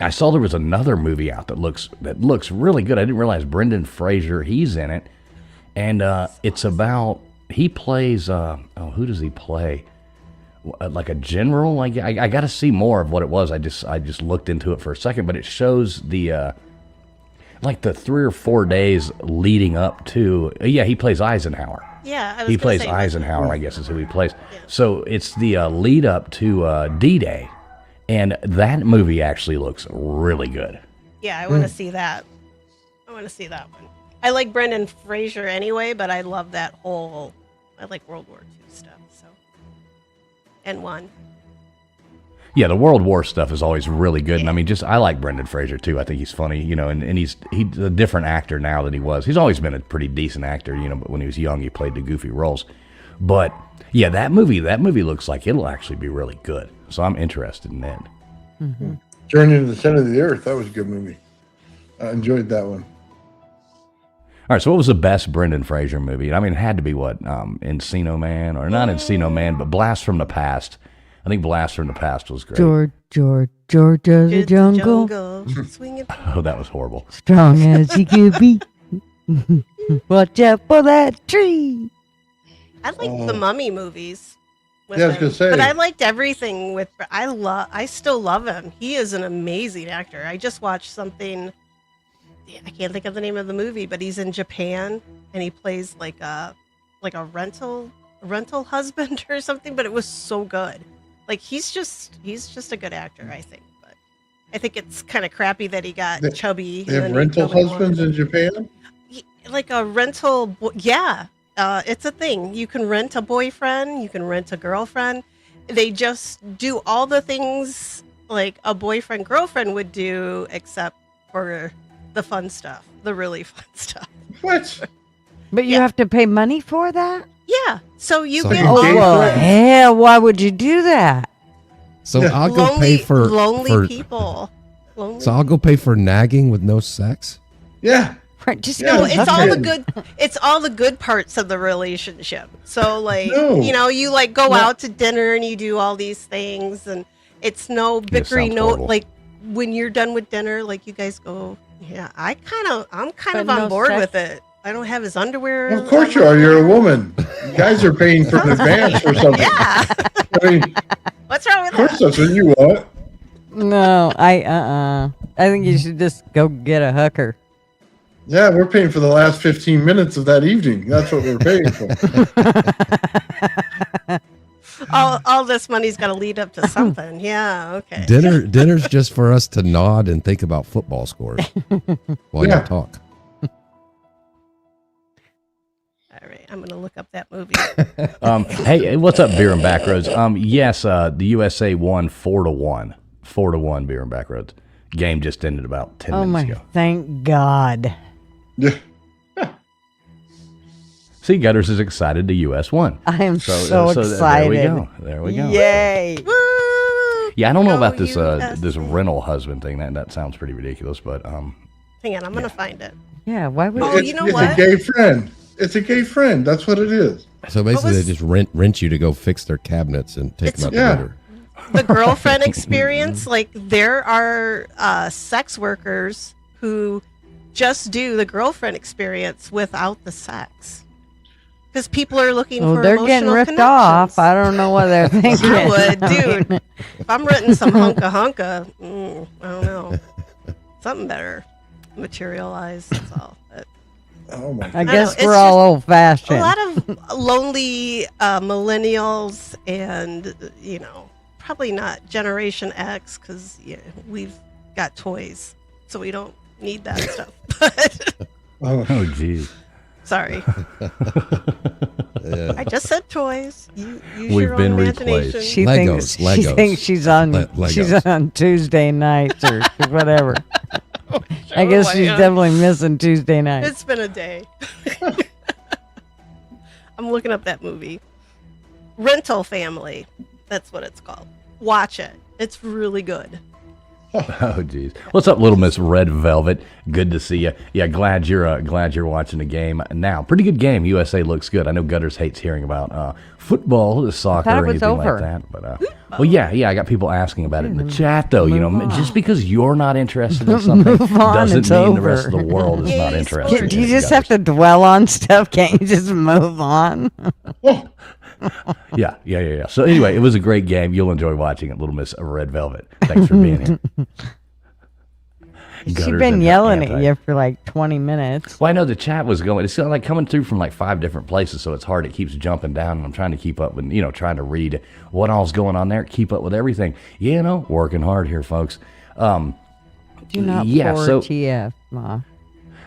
I saw there was another movie out that looks really good. I didn't realize Brendan Fraser, he's in it. And it's about, he plays, who does he play? Like a general? Like, I got to see more of what it was. I just looked into it for a second, but it shows the, like the 3 or 4 days leading up to, he plays Eisenhower. Yeah, I was He gonna plays say, Eisenhower, I guess is who he plays. So it's the lead up to D-Day. And that movie actually looks really good. Yeah, I want to see that. I want to see that one. I like Brendan Fraser anyway, but I love that whole. I like World War II stuff. So, and one. Yeah, the World War stuff is always really good. And I mean, I like Brendan Fraser too. I think he's funny, you know, and he's a different actor now than he was. He's always been a pretty decent actor, you know, but when he was young, he played the goofy roles. But yeah, that movie looks like it'll actually be really good. So I'm interested in that. Mm-hmm. Journey to the Center of the Earth. That was a good movie. I enjoyed that one. All right, so what was the best Brendan Fraser movie? I mean, it had to be what? Encino Man, or not Encino Man, but Blast from the Past. I think Blast from the Past was great. Georgia the It's jungle, swinging. Oh, that was horrible. strong as he could be. Watch out for that tree. I like the Mummy movies. with Yeah, I was him. gonna say. But I liked everything with. I still love him. He is an amazing actor. I just watched something. I can't think of the name of the movie, but he's in Japan and he plays like a rental husband or something. But it was so good. Like he's just a good actor, I think. But I think it's kind of crappy that he got chubby. They have and rental nobody husbands wanted in Japan? like a rental. Yeah, it's a thing. You can rent a boyfriend. You can rent a girlfriend. They just do all the things like a boyfriend girlfriend would do, except for the fun stuff, the really fun stuff. What? But you Yeah. have to pay money for that? Yeah. So you So get you Oh, gay well, friends. hell, why would you do that? So Yeah. I'll go pay for lonely people. Lonely. So I'll go pay for nagging with no sex. Yeah. Right, just Yeah, No, go it's hook all her. the good. It's all the good parts of the relationship. So, like, No. you know, you like go No. out to dinner and you do all these things, and it's no bickering. sounds No, horrible. like when you're done with dinner, like you guys go. Yeah, I'm kind But of on no board sex? with it. I don't have his underwear. Well, of course you are. You're a woman. You guys are paying for an advance or something. Yeah. I mean, What's wrong with of course that? that's what you want. No, I think you should just go get a hooker. Yeah, we're paying for the last 15 minutes of that evening. That's what we're paying for. All this money's got to lead up to something. Yeah. Okay. Dinner's just for us to nod and think about football scores while Yeah. you talk. All right. I'm gonna look up that movie. Hey, what's up, Beer and Backroads? Yes, the USA won 4-1. 4-1 Beer and Backroads. Game just ended about 10 Oh minutes my, ago. thank God. Yeah. See, Gutters is excited the US won. I am so There excited. we go. There we go. Yay. Woo! Yeah, I don't know Go about this USA. this rental husband thing. That sounds pretty ridiculous, but Hang on, I'm gonna find it. Yeah, why would Oh, it's, you know it's what? a gay friend. It's a gay friend. That's what it is. So basically, was- they just rent you to go fix their cabinets and take them out Yeah. to dinner. The girlfriend experience, like there are sex workers who just do the girlfriend experience without the sex. Because people are looking Well, for they're getting emotional ripped connections. off. I don't know what they're thinking. I would, dude. If I'm renting some hunka, I don't know. Something better materialize. That's all. But Oh my I god. guess it's we're just all old fashioned. a lot of lonely millennials, and probably not Generation X, because we've got toys, so we don't need that stuff. But Oh, geez. sorry, I just said toys. You use We've your been own replaced. imagination. She Legos. thinks she's on Legos. she's on Tuesday nights or whatever. I guess she's am. definitely missing Tuesday night. It's been a day. I'm looking up that movie. Rental Family. That's what it's called. Watch it. It's really good. Oh, geez. What's up, Little Miss Red Velvet? Good to see you. Yeah, glad you're watching the game now. Pretty good game. USA looks good. I know Gutters hates hearing about football, soccer, thought it or was anything over. like that. But well, yeah. I got people asking about it in the chat, though. Just because you're not interested in something Move on, doesn't it's mean the rest of over. the world is not Yay, interested. sports. Do you in just Gutters. have to dwell on stuff? Can't you just move on? Yeah. So anyway, it was a great game. You'll enjoy watching it, Little Miss Red Velvet. Thanks for being here. She's Gutters been and yelling anti- at you for like 20 minutes. Well, I know the chat was going. It's like coming through from like 5 different places, so it's hard. It keeps jumping down, and I'm trying to keep up with, trying to read what all's going on there, keep up with everything. Working hard here, folks. Do not pour so TF, Ma.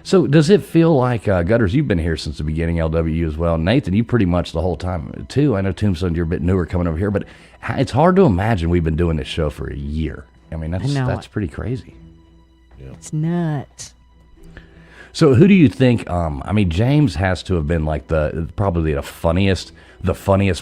so does it feel like Gutters? You've been here since the beginning, LW as well. Nathan, you pretty much the whole time too. I know Tombstone, you're a bit newer coming over here, but it's hard to imagine we've been doing this show for a year. I mean, know. that's pretty crazy. It's nuts. So who do you think? James has to have been like probably the funniest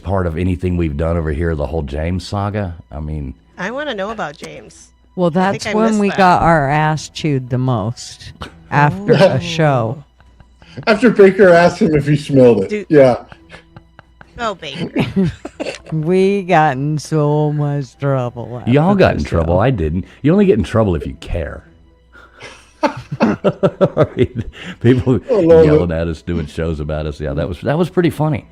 part of anything we've done over here. The whole James saga. I mean, I want to know about James. Well, think that's I when missed we that. got our ass chewed the most after a show. After Baker asked him if he smelled it. Dude. Yeah. Oh, Baker. We got in so much trouble. after y'all got the in show. trouble. I didn't. You only get in trouble if you care. People Lord. yelling at us, doing shows about us. Yeah, that was pretty funny.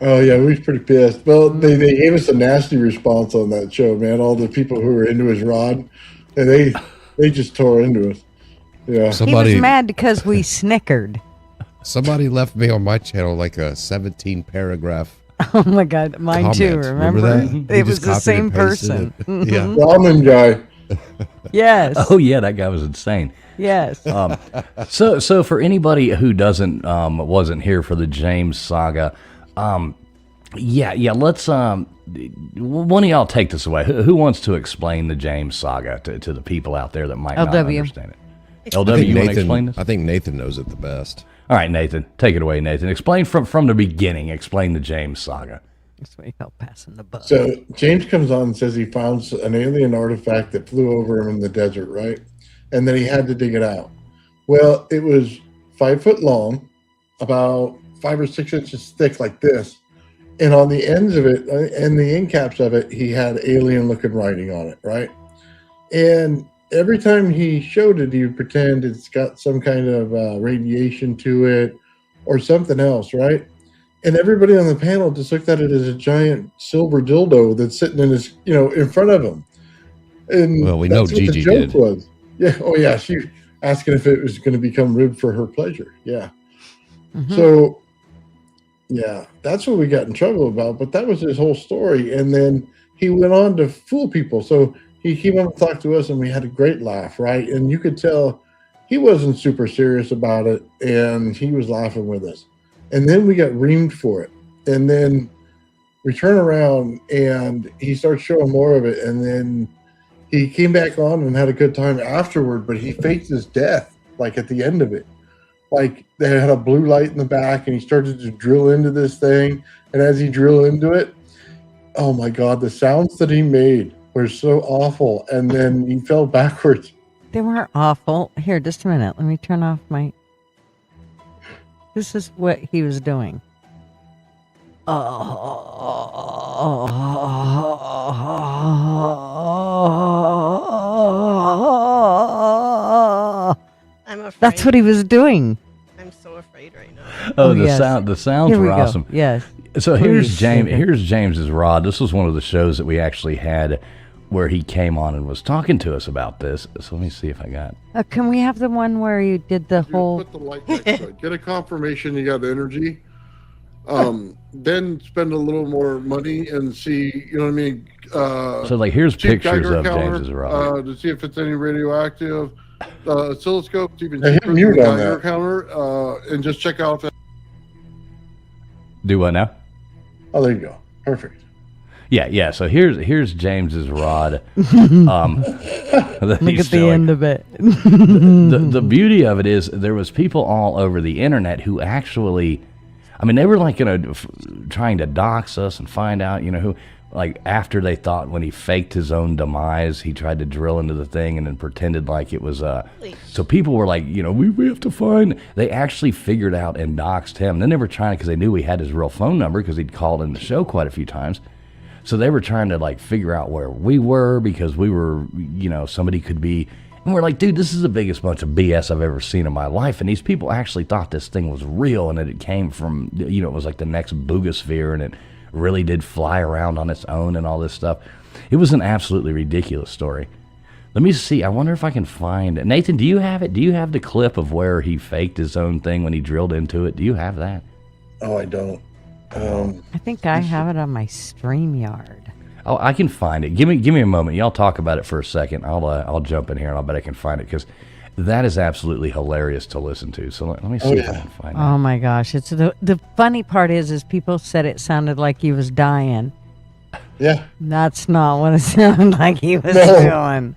Oh yeah, we was pretty pissed. Well, they gave us a nasty response on that show, man. All the people who were into his rod, and they just tore into us. Yeah. He Somebody was mad because we snickered. somebody left me on my channel like a 17 paragraph Oh my God, mine too. comment. Remember? that? He It was just the copied same and pasted person. it. Yeah. Ramen guy. Yes. Oh yeah, that guy was insane. Yes. So for anybody who wasn't here for the James saga, let's one of y'all take this away. Who wants to explain the James saga to the people out there that might not LW. understand it? LW, you want to explain this? I think Nathan knows it the best. All right, Nathan, take it away, Nathan. Explain from the beginning. Explain the James saga. That's what you call passing the buck. So James comes on and says he found an alien artifact that flew over him in the desert, right? And then he had to dig it out. Well, it was 5 foot long, about 5 or 6 inches thick, like this. And on the ends of it, and the end caps of it, he had alien-looking writing on it, right? And every time he showed it, he would pretend it's got some kind of radiation to it or something else, right? And everybody on the panel just looked at it as a giant silver dildo that's sitting in his, in front of him. And Well, we know that's what Gigi the joke did. was. Yeah. Oh, yeah. She asking if it was going to become ribbed for her pleasure. Yeah. Mhm. So, yeah, that's what we got in trouble about. But that was his whole story. And then he went on to fool people. So he came up and talked to us, and we had a great laugh, right? And you could tell he wasn't super serious about it, and he was laughing with us. And then we got reamed for it. And then we turn around, and he starts showing more of it. And then he came back on and had a good time afterward, but he faked his death, like at the end of it. Like they had a blue light in the back, and he started to drill into this thing. And as he drilled into it, oh my God, the sounds that he made were so awful. And then he fell backwards. They weren't awful. Here, just a minute. Let me turn off my. This is what he was doing. I'm afraid. That's what he was doing. I'm so afraid right now. Oh, yes. the sounds Here we were go. awesome. Yes. So here's Please, James. Sugar. Here's James's rod. This was one of the shows that we actually had where he came on and was talking to us about this. So let me see if I got. Can we have the one where you did the You whole? put the light next to it. Get a confirmation you got the energy. Then spend a little more money and see, you know what I mean? So like here's cheap pictures Geiger of counter, James's rod. to see if it's any radioactive. Oscilloscope, even Hey, hit cheaper mute than the on Geiger that. counter, and just check out that. Do what now? Oh, there you go. Perfect. Yeah. So here's James's rod. That Look he's at the showing. end of it. The beauty of it is there was people all over the internet who actually, I mean, they were like trying to dox us and find out, who, like after they thought when he faked his own demise, he tried to drill into the thing and then pretended like it was so people were like, we have to find. They actually figured out and doxed him. Then they were trying because they knew we had his real phone number because he'd called in the show quite a few times. So they were trying to like figure out where we were because we were, somebody could be. And we're like, dude, this is the biggest bunch of BS I've ever seen in my life. And these people actually thought this thing was real and that it came from, it was like the next boogosphere and it really did fly around on its own and all this stuff. It was an absolutely ridiculous story. Let me see. I wonder if I can find it. Nathan, do you have it? Do you have the clip of where he faked his own thing when he drilled into it? Do you have that? Oh, I don't. I think I have it on my StreamYard. Oh, I can find it. Give me a moment. Y'all talk about it for a second. I'll jump in here and I'll bet I can find it because that is absolutely hilarious to listen to. So let me see if I can find it. Oh my gosh! It's the funny part is people said it sounded like he was dying. Yeah, That's not what it sounded like he was No. doing.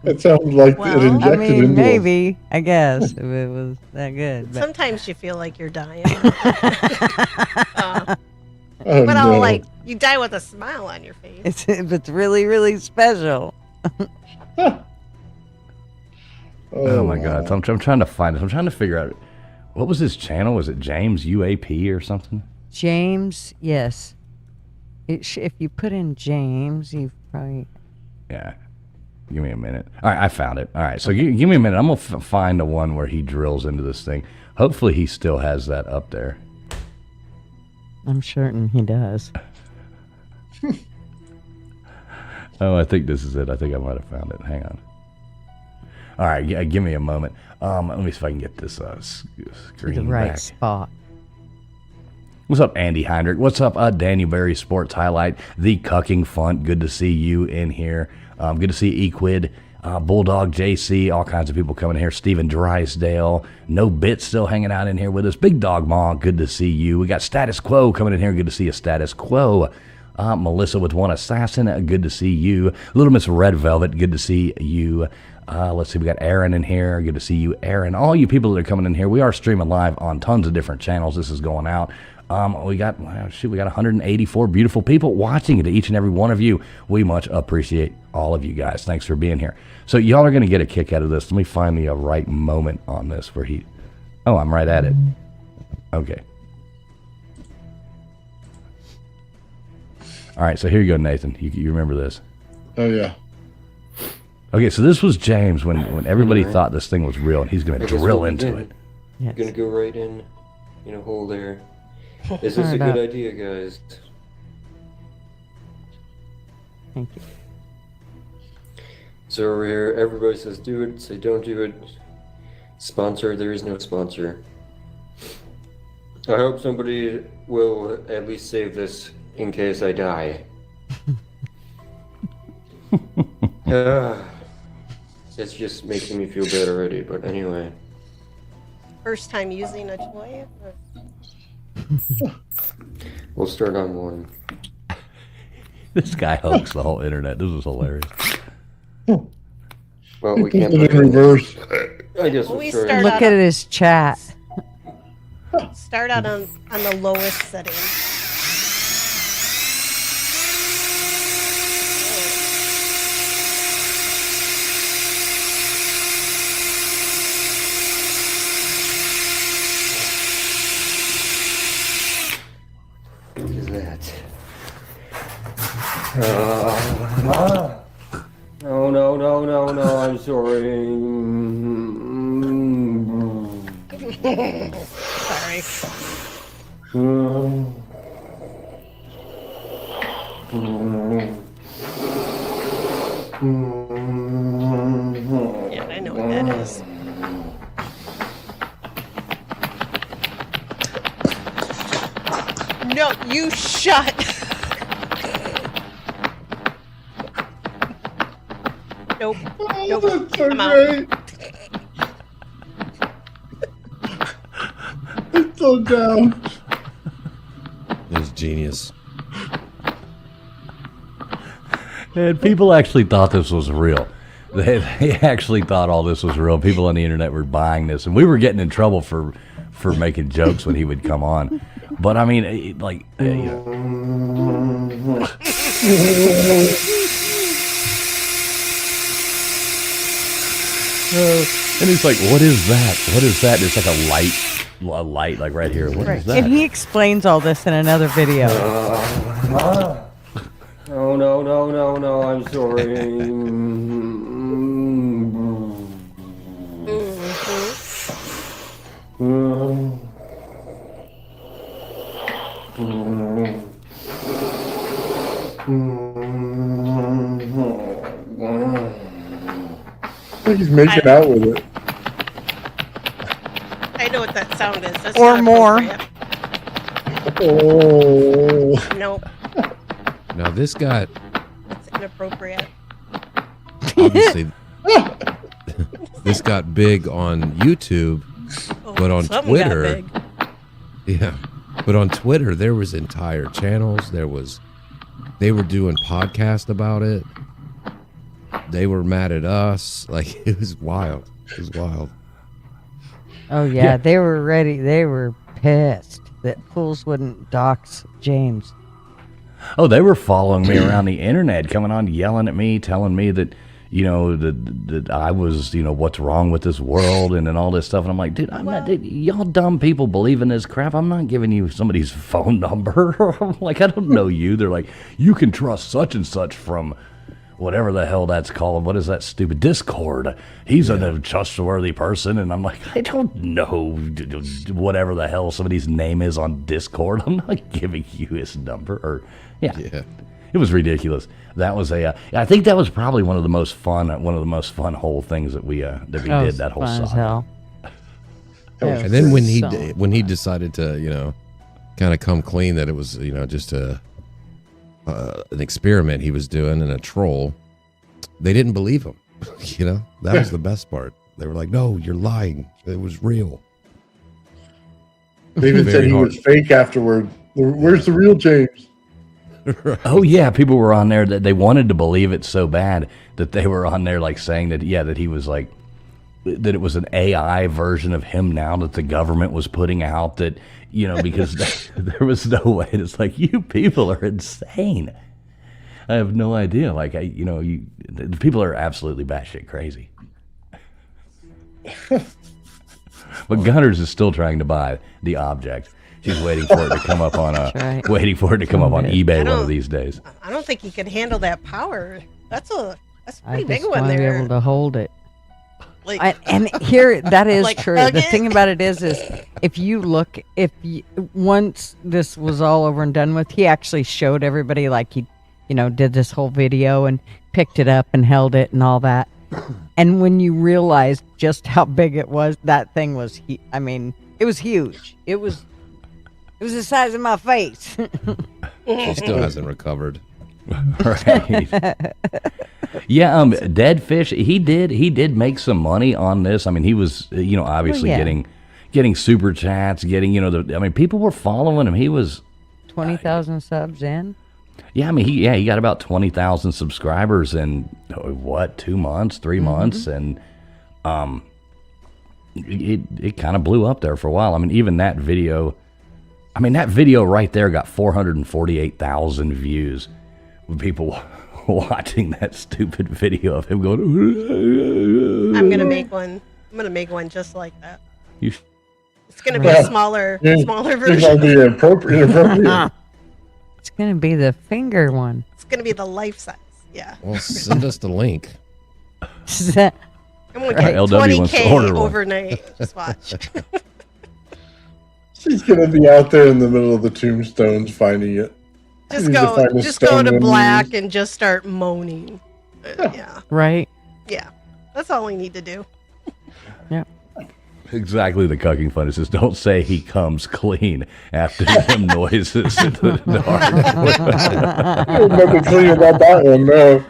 it sounds like Well, it injected I mean, into him. maybe I guess if it was that good. But Sometimes you feel like you're dying. Oh, But no. you die with a smile on your face. it's really really special. Oh my wow. God! So I'm trying to find it. I'm trying to figure out what was his channel. Was it James UAP or something? James, yes. If you put in James, you probably. Yeah. Give me a minute. All right, I found it. All right, so give me a minute. I'm gonna find the one where he drills into this thing. Hopefully, he still has that up there. I'm certain he does. Oh, I think this is it. I think I might have found it. Hang on. All right, give me a moment. Let me see if I can get this To screen the right back. spot. What's up, Andy Heinrich? What's up, Daniel Berry Sports Highlight, the Cucking Font. Good to see you in here. Good to see Equid, Bulldog JC, all kinds of people coming here. Steven Drysdale, No Bit still hanging out in here with us. Big Dog Ma, good to see you. We got Status Quo coming in here. Good to see you, Status Quo. Melissa with One Assassin, good to see you. Little Miss Red Velvet, good to see you. Let's see, we got Aaron in here. Good to see you, Aaron. All you people that are coming in here, we are streaming live on tons of different channels. This is going out. We got 184 beautiful people watching it. Each and every one of you, we much appreciate all of you guys. Thanks for being here. So y'all are going to get a kick out of this. Let me find the right moment on this where he. Oh, I'm right at it. Okay. All right, so here you go, Nathan. You remember this? Oh, yeah. Okay, so this was James when everybody thought this thing was real, and he's going to drill into it. Yes. Gonna go right in, hole there. Is this a good idea, guys? Thank you. So over here, everybody says do it, say don't do it. Sponsor, there is no sponsor. I hope somebody will at least save this in case I die. It's just making me feel bad already, but anyway. First time using a toy? We'll start on one. This guy hoaxed the whole internet. This was hilarious. Well, we can't Put it put in reverse. I guess Well, we'll we start. start Look out at his chat. Start out on the lowest setting. No, no, no, no, no, I'm sorry. Sorry. Yeah, I know what that is. No, you shut. Nope. Nope. That's so I'm out. great. It's so down. There's genius. And people actually thought this was real. They actually thought all this was real. People on the internet were buying this, and we were getting in trouble for making jokes when he would come on. But I mean, you know. And he's like, "What is that? What is that?" It's like a light, like right here. What is that? And he explains all this in another video. No, no, no, no, no, I'm sorry. I think he's making out with it. I know what that sound is. That's Or not more. appropriate. Oh. Nope. Now this got It's inappropriate. obviously this got big on YouTube, Oh, but on something got Twitter, big. yeah, but on Twitter there was entire channels. They were doing podcasts about it. They were mad at us. Like it was wild. It was wild. Oh yeah, they were ready. They were pissed that fools wouldn't dox James. Oh, they were following me around the internet, coming on, yelling at me, telling me that, you know, that I was, you know, what's wrong with this world and all this stuff. And I'm like, dude, y'all dumb people believe in this crap. I'm not giving you somebody's phone number. I'm like, I don't know you. They're like, you can trust such and such from whatever the hell that's called. What is that stupid Discord? He's a trustworthy person. And I'm like, I don't know whatever the hell somebody's name is on Discord. I'm not giving you his number. Or yeah. It was ridiculous. That was I think that was probably one of the most fun whole things that we did that whole fun as saga. hell. And then when he decided to, you know, kind of come clean that it was, you know, just an experiment he was doing and a troll, they didn't believe him. You know, that was the best part. They were like, "No, you're lying. It was real." They even said he was fake afterward. Where's the real James? Right. Oh yeah, people were on there that they wanted to believe it so bad that they were on there like saying that that he was like that it was an AI version of him now that the government was putting out, that, you know, because there was no way. It's like, you people are insane. I have no idea. Like, the people are absolutely batshit crazy. But Gunners is still trying to buy the object. She's waiting for it to come up on waiting for it to come up on eBay one of these days. I don't think he could handle that power. That's a I pretty big just one want to be there. able to hold it. Like, And here, that is Like, true. hug The it. thing about it is if you look, once this was all over and done with, he actually showed everybody, like he, you know, did this whole video and picked it up and held it and all that. And when you realize just how big it was, that thing was, I mean, it was huge. It was the size of my face. She still hasn't recovered. Right. Yeah, Dead Fish, he did make some money on this. I mean, he was, you know, obviously getting super chats, getting, people were following him. He was 20,000 subs in. Yeah, I mean, he got about 20,000 subscribers in 2 months, 3 months, and it kind of blew up there for a while. I mean, even that video right there got 448,000 views. People watching that stupid video of him going. I'm gonna make one. I'm gonna make one just like that. It's gonna be Yeah. a smaller It's version. gonna be inappropriate. It's gonna be the finger one. It's gonna be the life size. Yeah. Well, send us the link. I'm gonna get LW wants to 20K order one. overnight. Just watch. She's gonna be out there in the middle of the tombstones finding it. Just Need to go. find a Just go stone to one black use. and just start moaning. Yeah. Right. Yeah. That's all we need to do. Exactly the cucking fun. It says, don't say he comes clean after them noises in the dark. I don't remember clean about that one, no.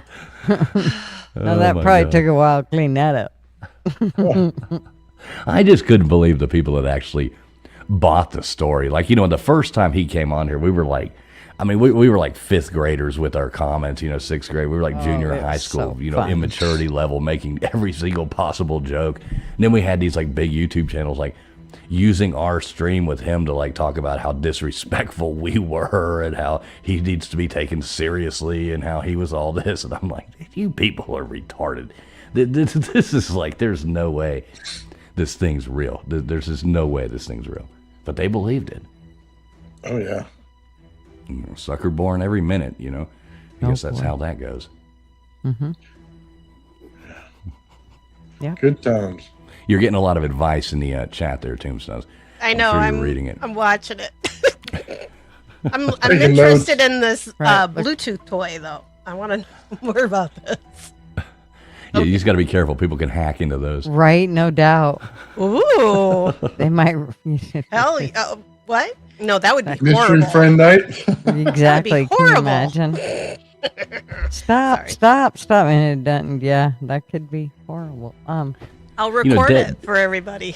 Now that my probably God. took a while to clean that up. I just couldn't believe the people that actually bought the story. Like, the first time he came on here, we were like, we were like fifth graders with our comments, sixth grade. We were like junior it high was school, so fun. immaturity level, making every single possible joke. And then we had these like big YouTube channels, like using our stream with him to like talk about how disrespectful we were and how he needs to be taken seriously and how he was all this. And I'm like, you people are retarded. This is like, there's no way this thing's real. There's just no way this thing's real. But they believed it. Oh yeah. Sucker born every minute, I guess that's how that goes. Yeah. Good times. You're getting a lot of advice in the chat there, Tombstones. I know. Sure I'm you're reading it. I'm watching it. I'm Taking interested in this Right. Bluetooth toy though. I want to know more about this. Yeah, you just got to be careful. People can hack into those. Right. No doubt. Ooh. They might. Hell. What? No, that would be Mystery horrible. friend night. Exactly. Can you horrible. imagine? Stop! Sorry. Stop! And it doesn't. Yeah, that could be horrible. I'll record Dead- it for everybody.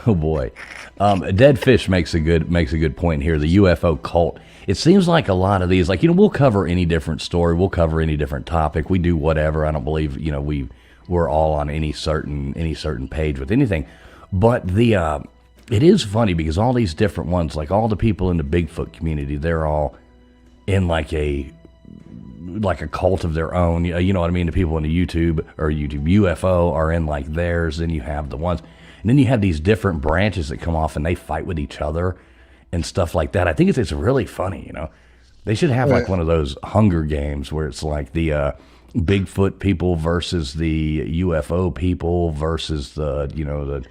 Oh boy, Dead Fish makes a good point here. The UFO cult. It seems like a lot of these, like we'll cover any different story, we'll cover any different topic, we do whatever. I don't believe we're all on any certain page with anything. But it is funny because all these different ones, like all the people in the Bigfoot community, they're all in like a cult of their own. You know what I mean? The people in the YouTube UFO are in like theirs. Then you have the ones, and then you have these different branches that come off and they fight with each other and stuff like that. I think it's really funny. They should have like one of those Hunger Games where it's like the Bigfoot people versus the UFO people versus the the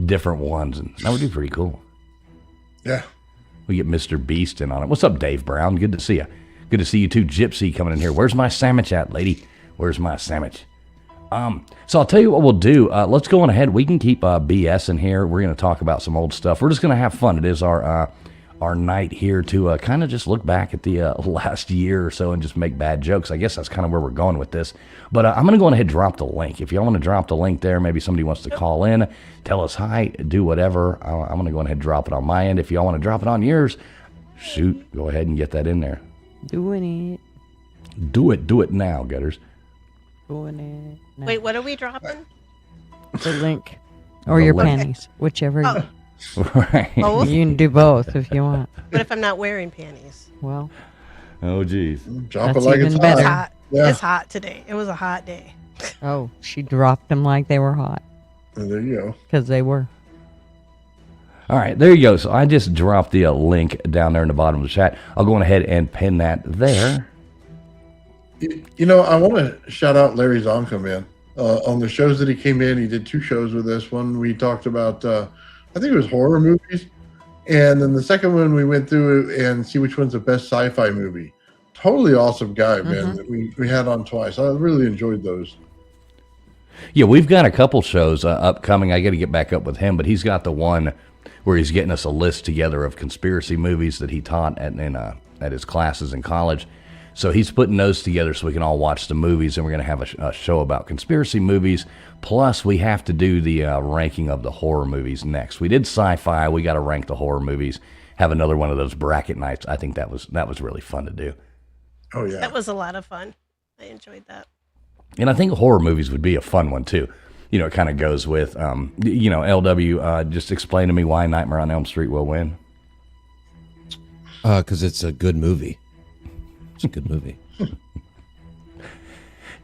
different ones, and that would be pretty cool. Yeah. We get Mr. Beast in on it. What's up, Dave Brown? Good to see you. Good to see you too, Gypsy, coming in here. Where's my sandwich at, lady? Where's my sandwich? So I'll tell you what we'll do. Let's go on ahead. We can keep BS in here. We're going to talk about some old stuff. We're just going to have fun. It is our night here to kind of just look back at the last year or so and just make bad jokes. I guess that's kind of where we're going with this. But I'm going to go ahead and drop the link. If y'all want to drop the link there, maybe somebody wants to call in, tell us hi, do whatever. I'm going to go ahead and drop it on my end. If y'all want to drop it on yours, shoot, go ahead and get that in there. Doing it. Do it now, gutters. Doing it. No. Wait, what are we dropping? The link. Or The your link. panties, whichever. Oh, Right. both? You can do both if you want. What if I'm not wearing panties? Well, Oh, geez. Drop it That's like it's even better. It's hot. hot. Yeah. It's hot today. It was a hot day. oh, she dropped them like they were hot There you go. because they were. All right, there you go. So I just dropped the link down there in the bottom of the chat. I'll go on ahead and pin that there. I want to shout out Larry Zonka, man. On the shows that he came in, he did 2 shows with us. One we talked about, I think it was horror movies. And then the second one we went through and see which one's the best sci-fi movie. Totally awesome guy, man, that we had on twice. I really enjoyed those. Yeah, we've got a couple shows upcoming. I got to get back up with him, but he's got the one where he's getting us a list together of conspiracy movies that he taught at his classes in college. So he's putting those together so we can all watch the movies, and we're going to have a show about conspiracy movies. Plus, we have to do the ranking of the horror movies next. We did sci-fi. We got to rank the horror movies. Have another one of those bracket nights. I think that was really fun to do. Oh, yeah. That was a lot of fun. I enjoyed that. And I think horror movies would be a fun one too. It kind of goes with, LW. Just explain to me why Nightmare on Elm Street will win. Because it's a good movie. It's a good movie.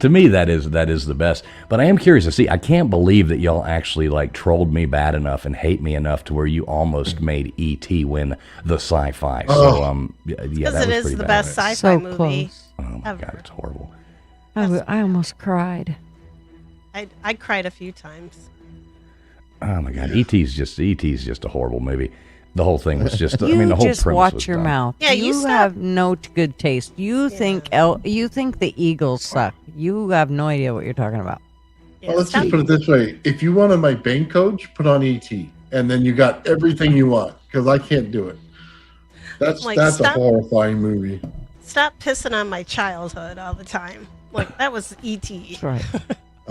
To me, that is the best. But I am curious to see. I can't believe that y'all actually like trolled me bad enough and hate me enough to where you almost made E.T. win the sci-fi. So yeah, that Because was it is pretty the bad. best sci-fi So movie close. Oh my ever. god, it's horrible. I almost cried. I cried a few times. Oh my god, E.T.'s just a horrible movie. The whole thing was just. You I mean, the whole just premise watch was your dumb. mouth. Yeah, you stop. have no good taste. You think the Eagles suck. You have no idea what you're talking about. Yeah, Well, let's stop- just put it this way: if you wanted my bank coach, put on ET, and then you got everything you want. Because I can't do it. That's Like, a stop. horrifying movie. Stop pissing on my childhood all the time. Like, that was E.T. That's right.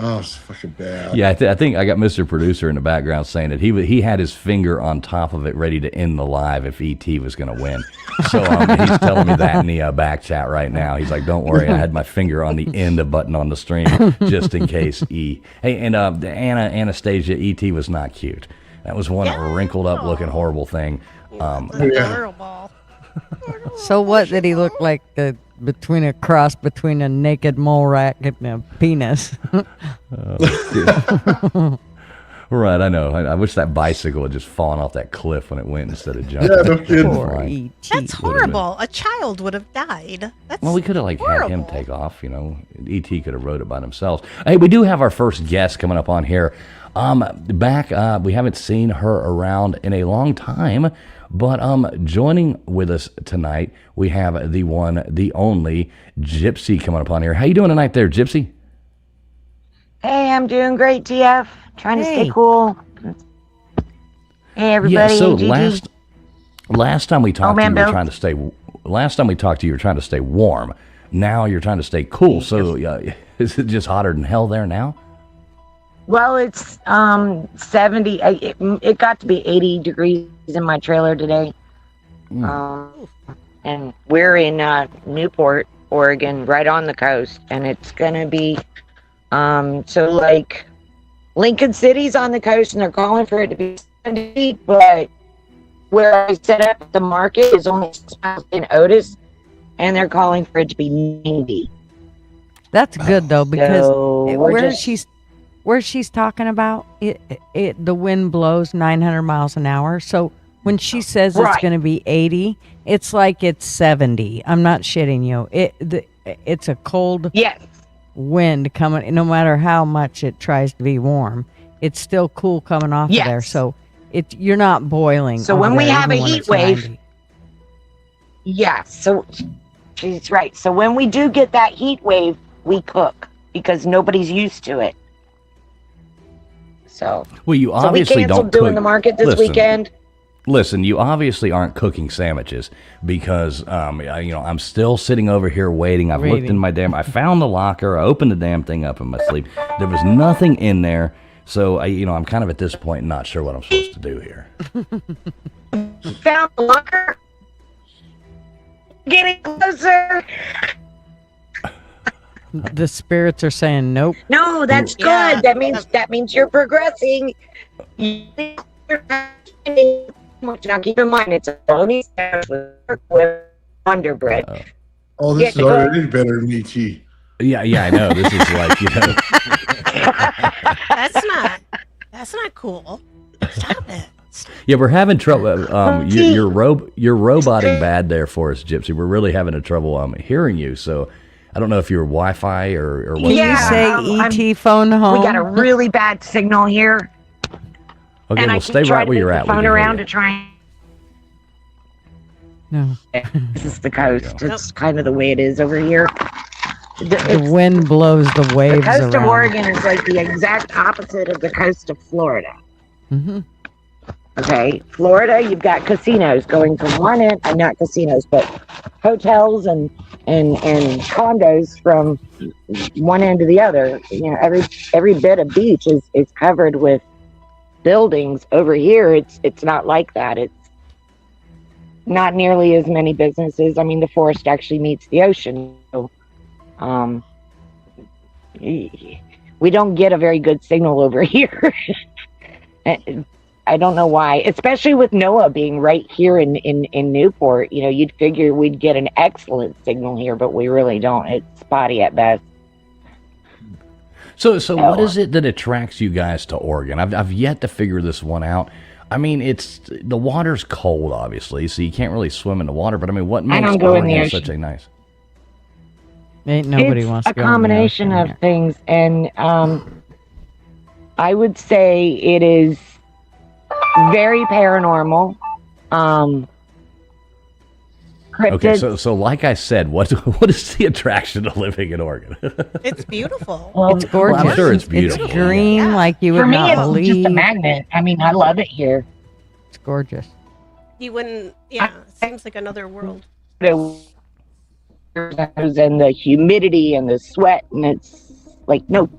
Oh, it's fucking bad. Yeah, I think I got Mr. Producer in the background saying that he had his finger on top of it, ready to end the live if ET was going to win. So he's telling me that in the back chat right now. He's like, "Don't worry, I had my finger on the end of button on the stream just in case E." Hey, and Anastasia, ET was not cute. That was one wrinkled up looking horrible thing. Adorable. So what did he look like? Between a cross between a naked mole rat and a penis. Right, I know. I wish that bicycle had just fallen off that cliff when it went instead of jumping. Yeah, no kidding. Poor Flying. E.T. That's horrible. A child would have died. That's Well, we could have had him horrible. take off. E.T. could have wrote it by themselves. Hey, we do have our first guest coming up on here. We haven't seen her around in a long time, but joining with us tonight, we have the one, the only Gypsy coming up on here. How you doing tonight, there, Gypsy? Hey, I'm doing great, TF. Trying to Hey. stay cool. Hey, everybody. Yeah. So Hey, Gigi. last time we talked, man, you were Bill. trying to stay. Last time we talked to you, were trying to stay warm. Now you're trying to stay cool. So is it just hotter than hell there now? Well, it's 70. It got to be 80 degrees in my trailer today. And we're in Newport, Oregon, right on the coast, and it's gonna be so like Lincoln City's on the coast, and they're calling for it to be 70, but where I set up the market is only 6 miles in Otis, and they're calling for it to be 90. That's good though, because So we're where she's talking about the wind blows 900 miles an hour. So when she says it's Right. going to be 80, it's like it's 70. I'm not shitting you. It's a cold Yes. wind coming. No matter how much it tries to be warm, it's still cool coming off of there. Yes. So you're not boiling. So over when we there, have even a when heat it's wave, 90. Yeah, so she's right. So when we do get that heat wave, we cook because nobody's used to it. So, Well, you we obviously canceled don't doing cook. the market this Listen, weekend. Listen, you obviously aren't cooking sandwiches because, I'm still sitting over here waiting. I've looked in my I found the locker. I opened the damn thing up in my sleep. There was nothing in there. So, I'm kind of at this point not sure what I'm supposed to do here. Found the locker. Getting closer. The spirits are saying nope. No, that's Yeah. good. That means you're progressing. Now keep in mind it's a bologna sandwich with Wonder Bread. Oh, this is already better than ET. Yeah, I know. This is like, That's not cool. Stop it. Yeah, we're having trouble. You're roboting bad there for us, Gypsy. We're really having a trouble hearing you. So I don't know if you're Wi-Fi or what. Can you say ET phone home? We got a really bad signal here. Okay, and well, I stay keep right trying where to you're move at. the We phone can hear around you. to try. No. This is the coast. It's kind of the way it is over here. The wind blows the waves The coast around. of Oregon is like the exact opposite of the coast of Florida. Mm-hmm. Okay, Florida, you've got casinos going from one end, not casinos, but hotels and condos from one end to the other. You know, every bit of beach is covered with buildings. Over here, it's not like that. It's not nearly as many businesses. I mean, the forest actually meets the ocean. So, we don't get a very good signal over here. I don't know why, especially with NOAA being right here in Newport. You know, you'd figure we'd get an excellent signal here, but we really don't. It's spotty at best. So what is it that attracts you guys to Oregon? I've yet to figure this one out. I mean, it's the water's cold, obviously, so you can't really swim in the water. But I mean, what makes don't go in the Oregon ocean. such a nice? Ain't nobody It's wants to a go in the combination ocean of things, and I would say it is very paranormal. Cryptids. Okay, so like I said, what is the attraction to living in Oregon? It's beautiful. Well, It's gorgeous. I'm sure it's beautiful. It's green Yeah. like you would for me, not it's believe. just a magnet. I mean, I love it here. It's gorgeous. You wouldn't. Yeah, it seems like another world. And the humidity and the sweat, and it's like, no.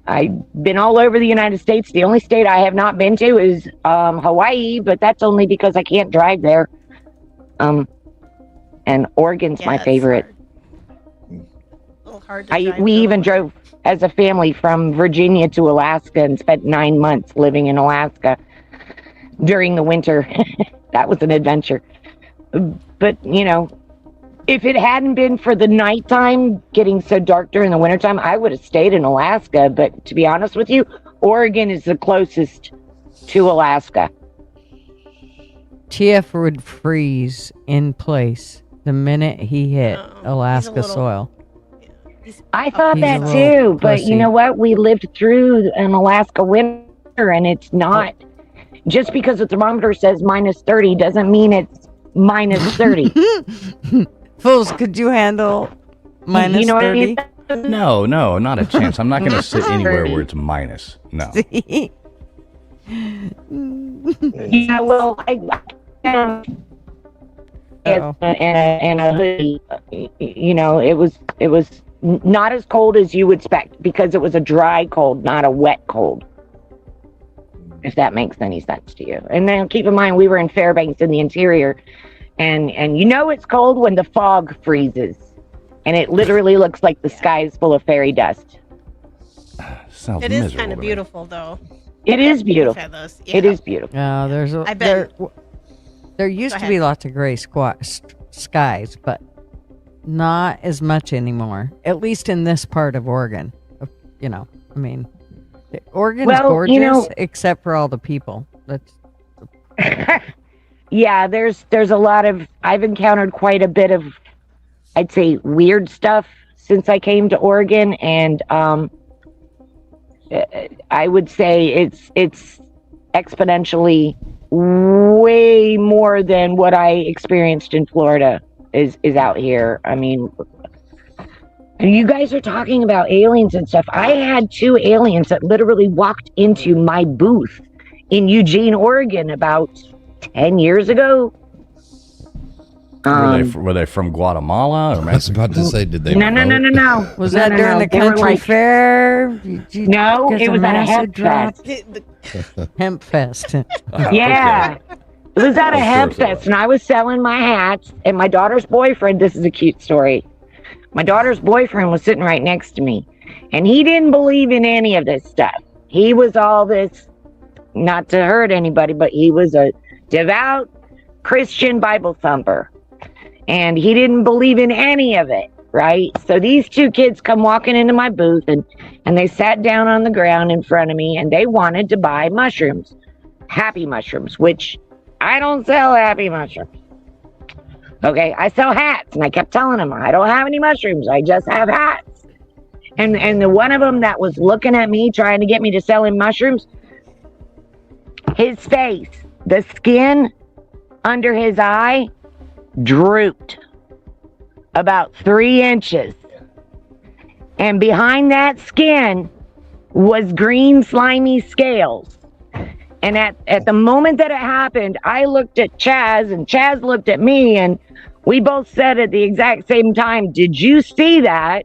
I've been all over the United States. The only state I have not been to is Hawaii, but that's only because I can't drive there. And Oregon's my it's favorite. hard. A little hard to drive We through. even drove as a family from Virginia to Alaska and spent 9 months living in Alaska during the winter. That was an adventure. But, you know, if it hadn't been for the nighttime getting so dark during the wintertime, I would have stayed in Alaska. But to be honest with you, Oregon is the closest to Alaska. TF would freeze in place the minute he hit Oh, he's Alaska a little- soil. I thought He's a that little too, but pussy. you know what? We lived through an Alaska winter, and it's not just because the thermometer says minus 30 doesn't mean it's minus 30. Fools, could you handle minus you know what I 30? mean? No, not a chance. I'm not going to sit anywhere where it's minus. No. Yeah, well, Uh-oh. and a hoodie. You know, it was not as cold as you would expect because it was a dry cold, not a wet cold. If that makes any sense to you. And then keep in mind, we were in Fairbanks in the interior, and you know it's cold when the fog freezes, and it literally looks like the sky is full of fairy dust. Sounds It is miserable kind of to me. beautiful, though. It is We've beautiful. had those. It Yeah. is beautiful. There's a, I bet- there used Go to be ahead. lots of gray skies, but not as much anymore. At least in this part of Oregon. You know, I mean, Oregon's Well, gorgeous you know- except for all the people. That's Yeah, there's a lot of, I've encountered quite a bit of, I'd say, weird stuff since I came to Oregon, and I would say it's exponentially way more than what I experienced in Florida is out here. I mean, you guys are talking about aliens and stuff. I had 2 aliens that literally walked into my booth in Eugene, Oregon about 10 years ago. Were they from Guatemala or I was about to say, did they? No. was No, that no, during no. the They were country like- fair? Did you No, get it some was at a acid hemp drop? fest. Hemp fest. Yeah. It was at a Of hemp course it was. fest, and I was selling my hats, and my daughter's boyfriend, this is a cute story. My daughter's boyfriend was sitting right next to me, and he didn't believe in any of this stuff. He was all this, not to hurt anybody, but he was a devout Christian Bible thumper. And he didn't believe in any of it, right? So these 2 kids come walking into my booth, and they sat down on the ground in front of me, and they wanted to buy mushrooms, happy mushrooms, which I don't sell happy mushrooms. Okay, I sell hats, and I kept telling them, I don't have any mushrooms, I just have hats. And the one of them that was looking at me, trying to get me to sell him mushrooms, his face, the skin under his eye drooped about 3 inches. And behind that skin was green slimy scales. And at the moment that it happened, I looked at Chaz, and Chaz looked at me, and we both said at the exact same time, "Did you see that?"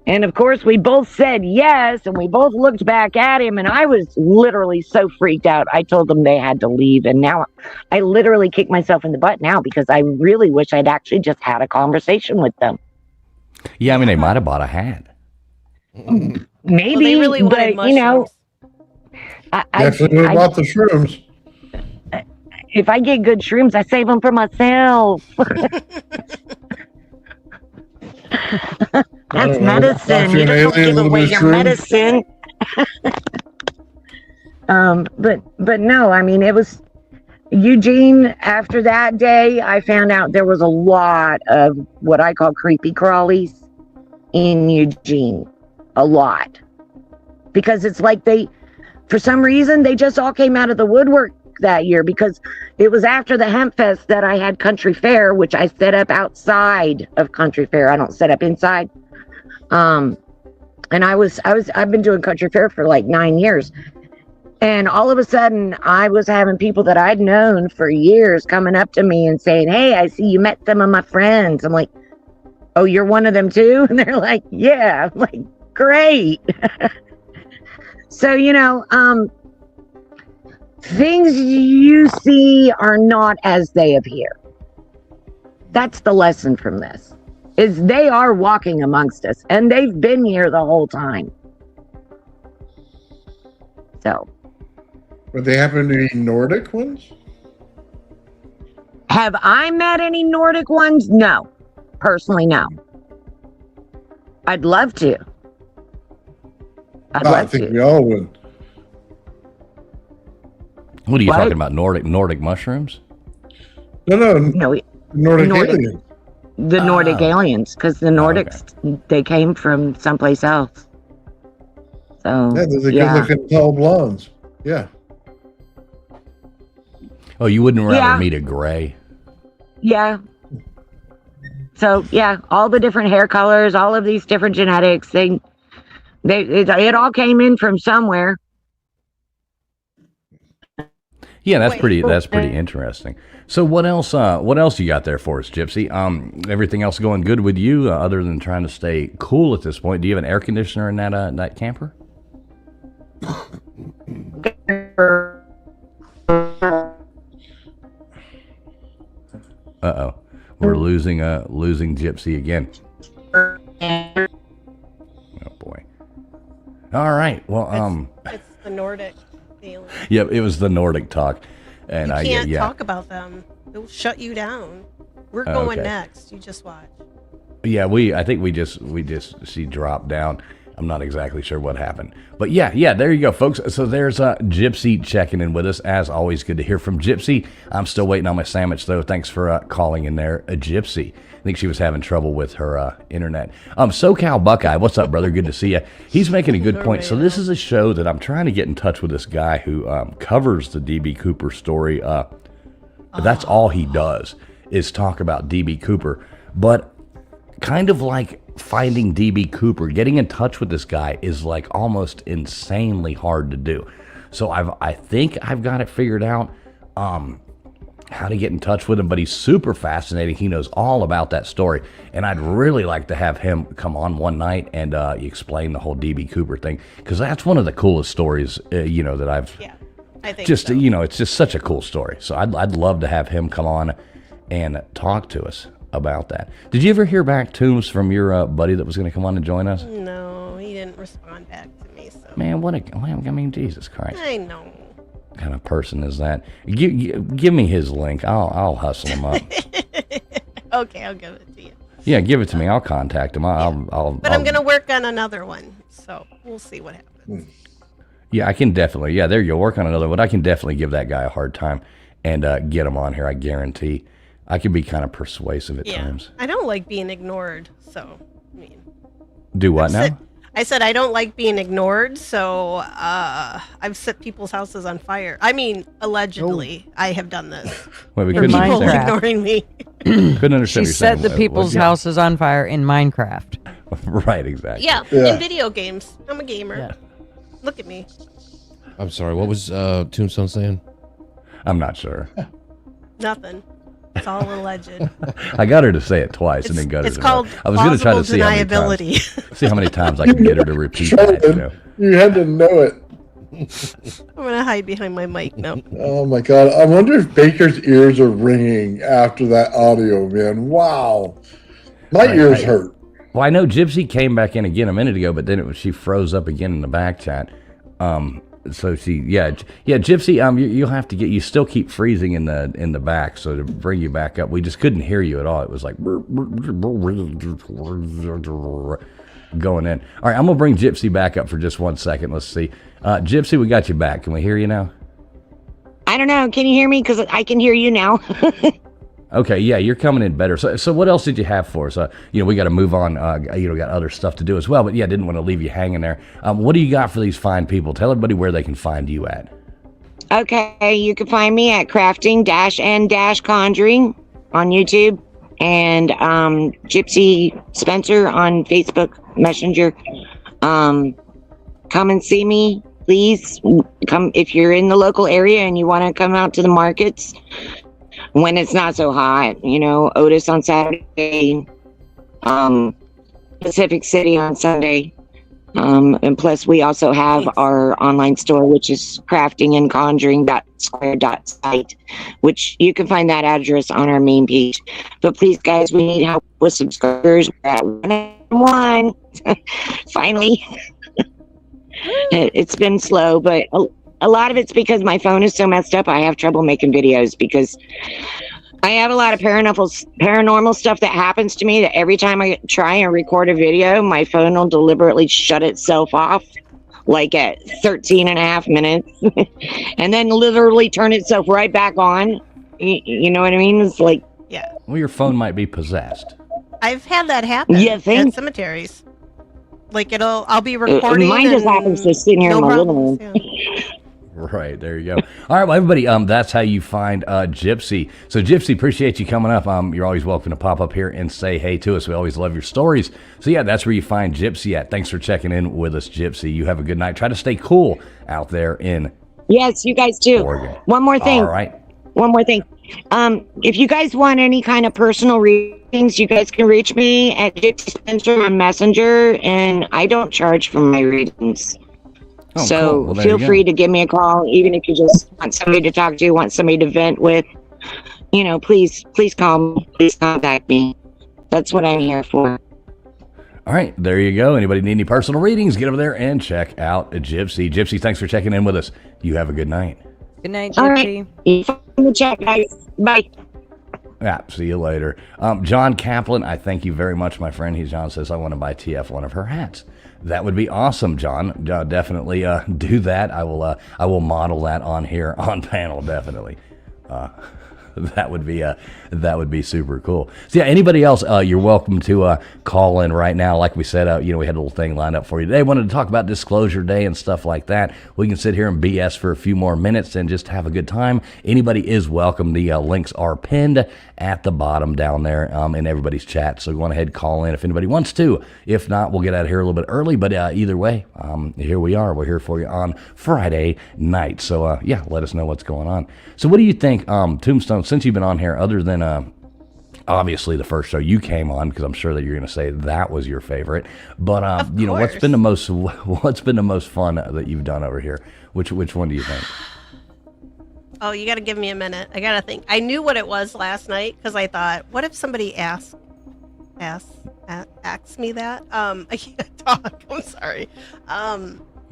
And of course, we both said yes, and we both looked back at him, and I was literally so freaked out. I told them they had to leave, and now I literally kick myself in the butt now because I really wish I'd actually just had a conversation with them. Yeah, I mean, they might have bought a hat. Maybe, Well, they really wanted but you know, Definitely would have bought the shrooms. if I get good shrooms, I save them for myself. That's know. medicine. Doctor You and just don't alien, give little away bit your shroom. medicine. But no, I mean, it was Eugene. After that day, I found out there was a lot of what I call creepy crawlies in Eugene. A lot. Because it's like for some reason, they just all came out of the woodwork that year, because it was after the Hemp Fest that I had Country Fair, which I set up outside of Country Fair. I don't set up inside. And I've been doing Country Fair for like 9 years. And all of a sudden, I was having people that I'd known for years coming up to me and saying, "Hey, I see you met some of my friends." I'm like, "Oh, you're one of them too?" And they're like, "Yeah." I'm like, "Great." So, things you see are not as they appear. That's the lesson from this, is they are walking amongst us, and they've been here the whole time. So. But they happen to be Nordic ones? Have I met any Nordic ones? No. Personally, no. I'd love to. I think we all would. What are you talking about? Nordic mushrooms? No, Nordic aliens. The Nordic aliens, because the Nordics, they came from someplace else. So yeah, there's a good-looking tall blondes. Yeah. Oh, you wouldn't rather meet a gray? Yeah. So yeah, all the different hair colors, all of these different genetics, it all came in from somewhere. Yeah, that's pretty interesting. So what else you got there for us, Gypsy? Everything else going good with you, other than trying to stay cool at this point? Do you have an air conditioner in that camper? Uh-oh. We're losing Gypsy again. Oh boy. All right. Well, it's the Nordic alien. Yep, it was the Nordic talk. And you can't talk about them. They'll shut you down. We're going next. You just watch. Yeah, I think she dropped down. I'm not exactly sure what happened. But yeah, there you go, folks. So there's Gypsy checking in with us. As always, good to hear from Gypsy. I'm still waiting on my sandwich, though. Thanks for calling in there, Gypsy. I think she was having trouble with her internet. SoCal Buckeye, what's up, brother? Good to see you. He's making a good point. So this is a show that I'm trying to get in touch with this guy who covers the D.B. Cooper story. That's all he does is talk about D.B. Cooper. But kind of like finding D.B. Cooper, getting in touch with this guy is like almost insanely hard to do. So I think I've got it figured out how to get in touch with him, but he's super fascinating. He knows all about that story, and I'd really like to have him come on one night and explain the whole D.B. Cooper thing, because that's one of the coolest stories that I've I think just so. It's just such a cool story. So I'd love to have him come on and talk to us about that. Did you ever hear back, Toombs, from your buddy that was going to come on and join us? No, he didn't respond back to me. So Man, Jesus Christ. I know. What kind of person is that? Give me his link. I'll hustle him up. Okay, I'll give it to you. Yeah, give it to me. I'll contact him. But I'm going to work on another one, so we'll see what happens. Yeah, I can definitely. Yeah, there you go. Work on another one. I can definitely give that guy a hard time and get him on here. I guarantee. I can be kind of persuasive at times. I don't like being ignored, so I mean. Do what now? I said I don't like being ignored, so I've set people's houses on fire. I mean, allegedly, I have done this. Wait, we couldn't couldn't people understand. ignoring me. Couldn't understand. She what you're set saying. the people's houses on fire in Minecraft. Right, exactly. Yeah, in video games. I'm a gamer. Yeah. Look at me. I'm sorry. What was Tombstone saying? I'm not sure. Nothing. It's all alleged. I got her to say it twice and then got her It's to called I was going to try to see deniability. how many times I can get her to repeat that. You had to know it. I'm going to hide behind my mic now. Oh my God. I wonder if Baker's ears are ringing after that audio, man. Wow. My ears hurt. Well, I know Gypsy came back in again a minute ago, but then she froze up again in the back chat. So Gypsy. You'll have to you still keep freezing in the back. So to bring you back up, we just couldn't hear you at all. It was like going in. All right, I'm gonna bring Gypsy back up for just 1 second. Let's see, Gypsy, we got you back. Can we hear you now? I don't know. Can you hear me? Because I can hear you now. Okay, yeah, you're coming in better. So what else did you have for us? We got to move on. Got other stuff to do as well. But yeah, didn't want to leave you hanging there. What do you got for these fine people? Tell everybody where they can find you at. Okay, you can find me at crafting-and-conjuring on YouTube, and Gypsy Spencer on Facebook Messenger. Come and see me, please. Come if you're in the local area and you want to come out to the markets when it's not so hot. Otis on Saturday, Pacific City on Sunday. And plus we also have our online store, which is craftingandconjuring.square.site, which you can find that address on our main page. But please, guys, we need help with subscribers. We're at 101. Finally. It's been slow, but a lot of it's because my phone is so messed up. I have trouble making videos because I have a lot of paranormal stuff that happens to me that every time I try and record a video, my phone will deliberately shut itself off like at 13 and a half minutes and then literally turn itself right back on. You know what I mean? It's like, yeah. Well, your phone might be possessed. I've had that happen at cemeteries. Like I'll be recording. Mine just happens to sit here in my living room. Yeah. Right, there you go. All right, well, everybody, that's how you find Gypsy. So, Gypsy, appreciate you coming up. You're always welcome to pop up here and say hey to us. We always love your stories. So, yeah, that's where you find Gypsy at. Thanks for checking in with us, Gypsy. You have a good night. Try to stay cool out there in Yes, you guys too. Oregon. One more thing. All right. One more thing. If you guys want any kind of personal readings, you guys can reach me at Gypsy Spencer on Messenger, and I don't charge for my readings. Oh, so cool. Well, feel free to give me a call, even if you just want somebody to talk to, want somebody to vent with. Please call me. Please contact me. That's what I'm here for. All right, there you go. Anybody need any personal readings, get over there and check out Gypsy. Gypsy, thanks for checking in with us. You have a good night. Good night, All Gypsy. right. In the chat, guys. Bye. Yeah, see you later. John Kaplan, I thank you very much, my friend. John says, I want to buy TF one of her hats. That would be awesome, John. Definitely do that. I will model that on here on panel, definitely. That would be super cool. So yeah, anybody else, you're welcome to call in right now. Like we said, we had a little thing lined up for you today. Wanted to talk about Disclosure Day and stuff like that. We can sit here and BS for a few more minutes and just have a good time. Anybody is welcome. The links are pinned at the bottom down there in everybody's chat. So go on ahead, call in if anybody wants to. If not, we'll get out of here a little bit early. But either way, here we are. We're here for you on Friday night. So yeah, let us know what's going on. So what do you think, Tombstone, since you've been on here, other than obviously the first show you came on, because I'm sure that you're going to say that was your favorite, but what's been the most fun that you've done over here? Which one do you think? Oh, you got to give me a minute. I got to think. I knew what it was last night because I thought, what if somebody asks me that? I can't talk. I'm sorry. You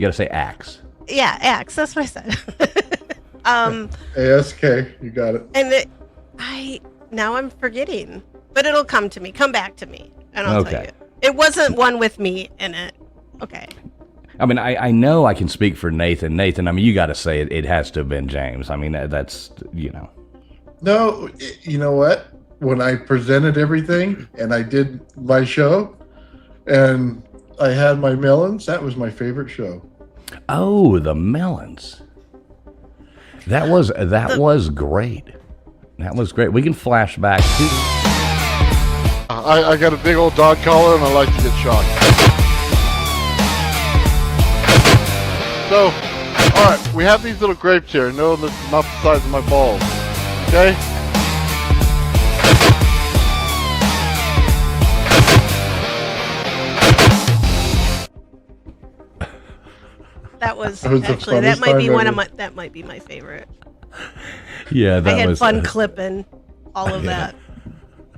got to say axe. Yeah, axe. That's what I said. ASK, you got it. And now I'm forgetting, but it'll come to me. Come back to me, and I'll tell you. It wasn't one with me in it. Okay. I mean, I know I can speak for Nathan. Nathan, I mean, you got to say it has to have been James. I mean, that's. No, you know what? When I presented everything and I did my show, and I had my melons, that was my favorite show. Oh, the melons. That was great. That was great. We can flash back to. I got a big old dog collar and I like to get shocked. So, all right, we have these little grapes here. No, this is not the size of my balls. Okay. That was That was the actually that funnest might be time one of ever. that might be my favorite. Yeah, I had was fun clipping all of that.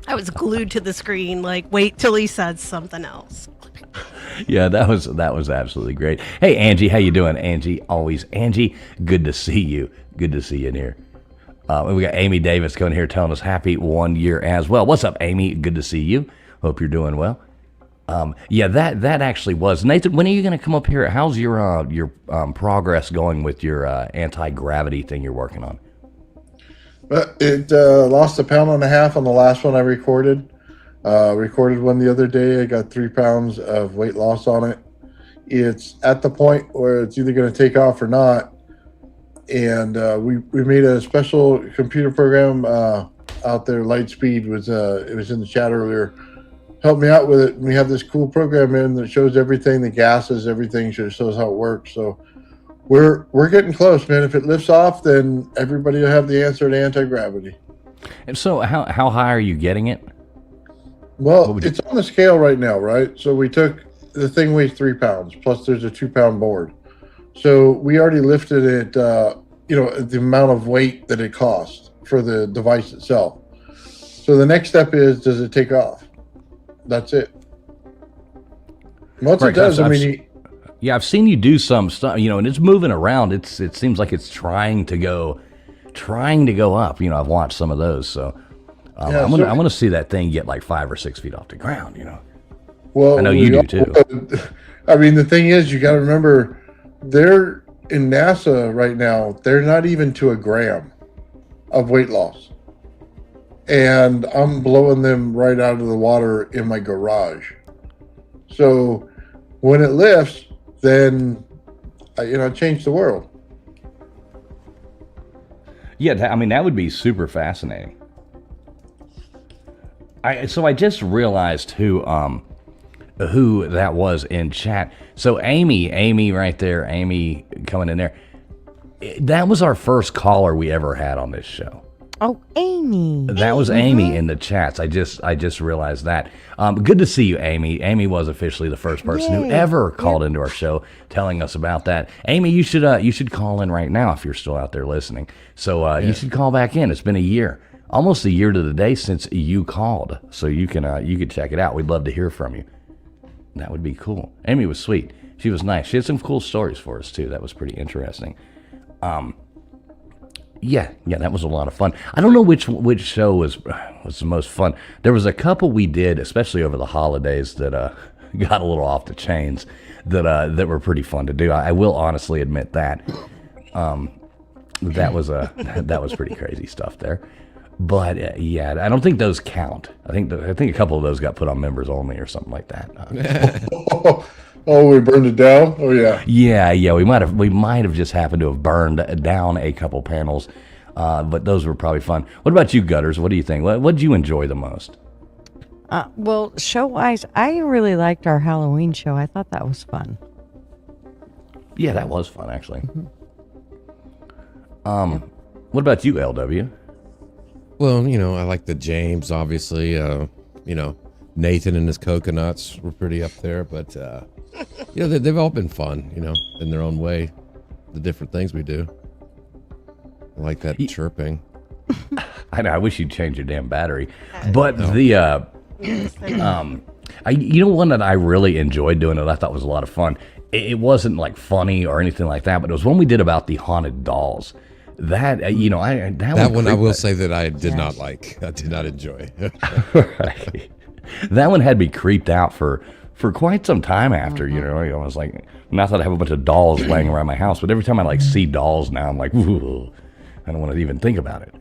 I was glued to the screen, like wait till he said something else. Yeah, that was absolutely great. Hey, Angie, how you doing? Angie, always. Angie, good to see you. Good to see you in here. We got Amy Davis coming here telling us happy 1 year as well. What's up, Amy? Good to see you. Hope you're doing well. Yeah, that actually was. Nathan, when are you going to come up here? How's your progress going with your anti-gravity thing you're working on? It lost 1.5 pounds on the last one I recorded. Recorded one the other day. I got 3 pounds of weight loss on it. It's at the point where it's either going to take off or not. And we made a special computer program out there. Lightspeed was it was in the chat earlier. Helped me out with it. We have this cool program in that shows everything, the gases, everything. Shows how it works. So we're getting close, man. If it lifts off, then everybody will have the answer to anti-gravity. And so, how high are you getting it? Well, it's on the scale right now, right? So we took the thing weighs 3 pounds plus there's a 2 pound board. So we already lifted it, the amount of weight that it costs for the device itself. So the next step is, does it take off? That's it. Once it does, I've seen you do some stuff, and it's moving around. It seems like it's trying to go up. I've watched some of those, so I want to see that thing get like 5 or 6 feet off the ground. Well, I know you do too. The thing is, you got to remember, they're in NASA right now. They're not even to a gram of weight loss, and I'm blowing them right out of the water in my garage. So when it lifts, then change the world. Yeah, that would be super fascinating. So I just realized who that was in chat. So Amy right there, Amy coming in there. That was our first caller we ever had on this show. Oh, Amy. That was Amy in the chats. I just realized that. Good to see you, Amy. Amy was officially the first person who ever called into our show telling us about that. Amy, you should call in right now if you're still out there listening. So you should call back in. It's been a year. Almost a year to the day since you called, so you can check it out. We'd love to hear from you. That would be cool. Amy was sweet. She was nice. She had some cool stories for us too. That was pretty interesting. Yeah, that was a lot of fun. I don't know which show was the most fun. There was a couple we did, especially over the holidays, that got a little off the chains. That were pretty fun to do. I will honestly admit that. That was pretty crazy stuff there. But I don't think those count. I think a couple of those got put on members only or something like that. Oh, we burned it down. Oh yeah. Yeah. We might have just happened to have burned down a couple panels, but those were probably fun. What about you, Gutters? What do you think? What did you enjoy the most? Well, show-wise, I really liked our Halloween show. I thought that was fun. Yeah, that was fun actually. Mm-hmm. What about you, LW? Well, I like the James, obviously. Nathan and his coconuts were pretty up there, but they've all been fun, in their own way. The different things we do. I like that chirping. I know. I wish you'd change your damn battery. But one that I really enjoyed doing that I thought was a lot of fun. It wasn't like funny or anything like that, but it was one we did about the haunted dolls. That one I will say that I did not like. I did not enjoy. Right. That one had me creeped out for quite some time after. I was like, not that I have a bunch of dolls laying around my house, but every time I see dolls now, I'm like, ooh, I don't want to even think about it.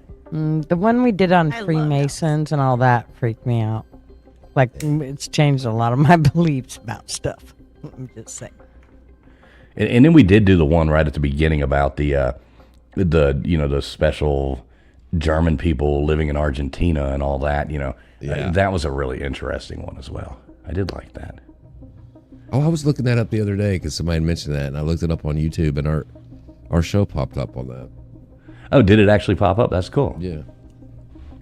The one we did on Freemasons and all that freaked me out. Like, it's changed a lot of my beliefs about stuff. I'm just saying. And then we did do the one right at the beginning about the special German people living in Argentina and all that. That was a really interesting one as well. I did like that. Oh, I was looking that up the other day because somebody mentioned that, and I looked it up on YouTube, and our show popped up on that. Oh, did it actually pop up? That's cool. Yeah.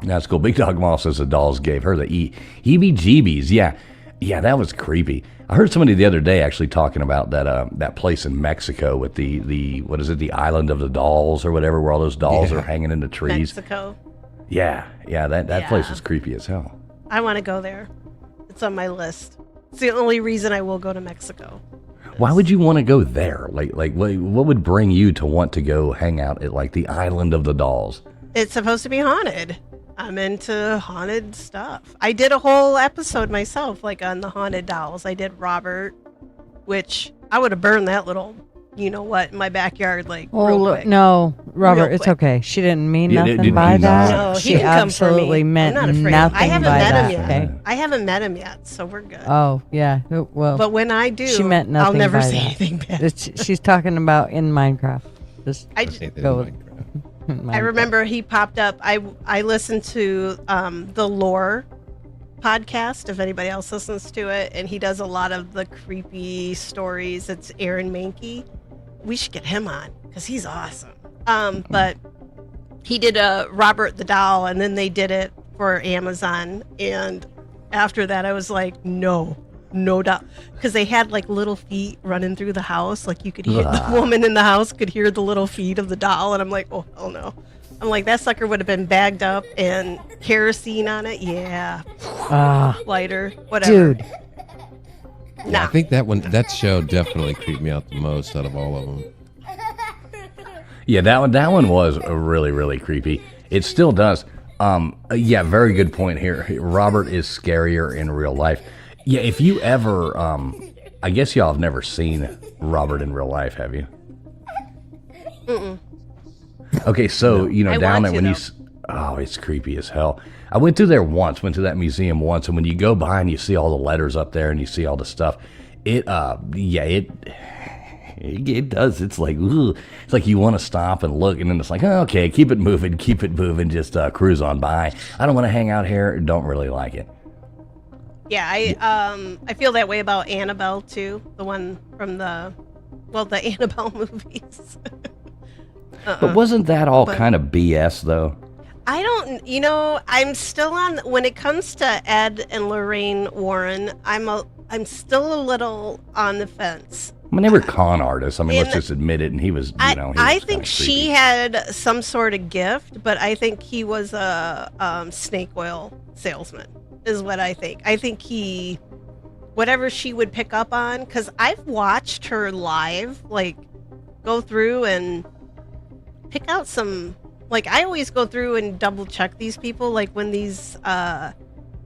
That's cool. Big Dog Moss says the dolls gave her the heebie-jeebies. Yeah, that was creepy. I heard somebody the other day actually talking about that place in Mexico with the what is it, the Island of the Dolls or whatever, where all those dolls are hanging in the trees. Mexico. Yeah, that place is creepy as hell. I want to go there. It's on my list. It's the only reason I will go to Mexico. Why would you want to go there? Like what would bring you to want to go hang out at like the Island of the Dolls? It's supposed to be haunted. I'm into haunted stuff. I did a whole episode myself, like on the haunted dolls. I did Robert, which I would have burned that little, you know what, in my backyard, like real quick. No, Robert, Real it's quick. okay. She didn't mean Yeah, nothing did by you that. not? No, he She can come for me. absolutely meant I'm not afraid. nothing I haven't by met that. him yet. Okay. I haven't met him yet, so we're good. Oh yeah. Well, But when I do, she meant nothing I'll never by say that. anything bad. she's talking about in Minecraft. Just I, go with I remember he popped up. I listened to the Lore podcast, if anybody else listens to it, and he does a lot of the creepy stories. It's Aaron Mankey. We should get him on because he's awesome. But he did a Robert the Doll, and then they did it for Amazon. And after that, I was like, no doubt, because they had like little feet running through the house. Like you could hear the woman in the house could hear the little feet of the doll, and I'm like, oh hell no. I'm like, that sucker would have been bagged up and kerosene on it. Yeah, lighter, whatever. dude. Yeah, I think that show definitely creeped me out the most out of all of them. Yeah, that one was really, really creepy. It still does. Yeah, very good point here. Robert is scarier in real life. Yeah, if you ever, I guess y'all have never seen Robert in real life, have you? Mm-mm. Okay, so, you know, I down want there when to, oh, it's creepy as hell. I went through there once, went to that museum once, and when you go by and you see all the letters up there and you see all the stuff, it does. It's like, ugh. It's like you want to stop and look, and then it's like, oh, okay, keep it moving, just cruise on by. I don't want to hang out here. Don't really like it. Yeah, I feel that way about Annabelle too, the one from the Annabelle movies. But wasn't that all kind of BS though? I don't, I'm still on, when it comes to Ed and Lorraine Warren, I'm still a little on the fence. I mean, they were con artists. I mean, let's just admit it. And he was, I think she had some sort of gift, but I think he was a snake oil salesman, is what I think. I think whatever she would pick up on, because I've watched her live, like, go through and pick out some, like, I always go through and double check these people, like when these, I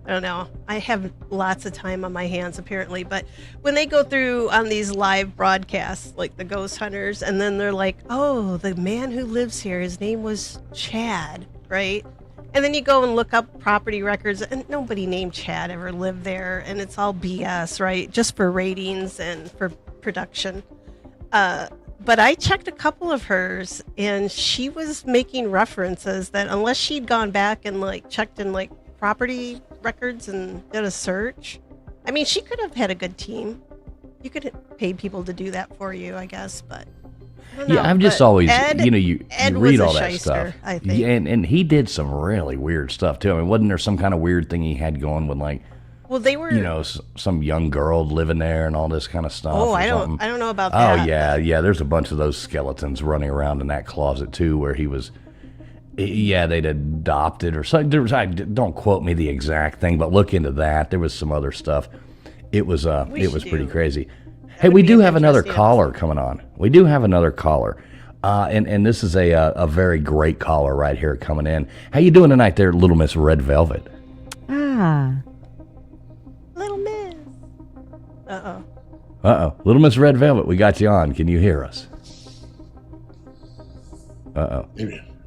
don't know, I have lots of time on my hands apparently, but when they go through on these live broadcasts, like the ghost hunters, and then they're like, oh, the man who lives here, his name was Chad, right? And then you go and look up property records, and nobody named Chad ever lived there, and it's all BS, right? Just for ratings and for production. But I checked a couple of hers, and she was making references that unless she'd gone back and like checked in like property records and did a search, I mean, she could have had a good team. You could pay people to do that for you, I guess, but I don't know. Yeah, I've just always, you Ed read was a all that shyster, stuff. I think. Yeah, and he did some really weird stuff too. I mean, wasn't there some kind of weird thing he had going with like, well, they were, some young girl living there and all this kind of stuff? oh, or I something? don't know about that. Oh yeah. There's a bunch of those skeletons running around in that closet too, where he was. Yeah, they'd adopted or something. Don't quote me the exact thing, but look into that. There was some other stuff. It was pretty crazy. Hey, we do have another caller coming on. We do have another caller, and this is a very great caller right here coming in. How you doing tonight, there, Little Miss Red Velvet? Little Miss. Little Miss Red Velvet, we got you on. Can you hear us?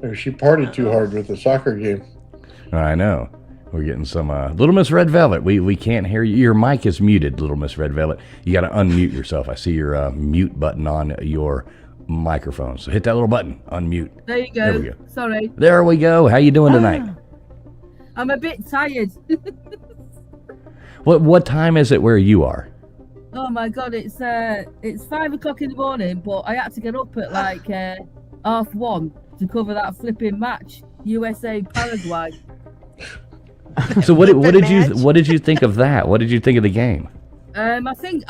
Maybe she partied too hard with the soccer game. I know. We're getting some Little Miss Red Velvet. We can't hear you. Your mic is muted, Little Miss Red Velvet. You got to unmute yourself. I see your mute button on your microphone. So hit that little button, unmute. There you go. There we go. Sorry. There we go. How you doing tonight? I'm a bit tired. What time is it where you are? Oh my god, it's 5 o'clock in the morning, but I had to get up at like 1:30 to cover that flipping match, USA Paraguay. So what did you think of that? What did you think of the game? I think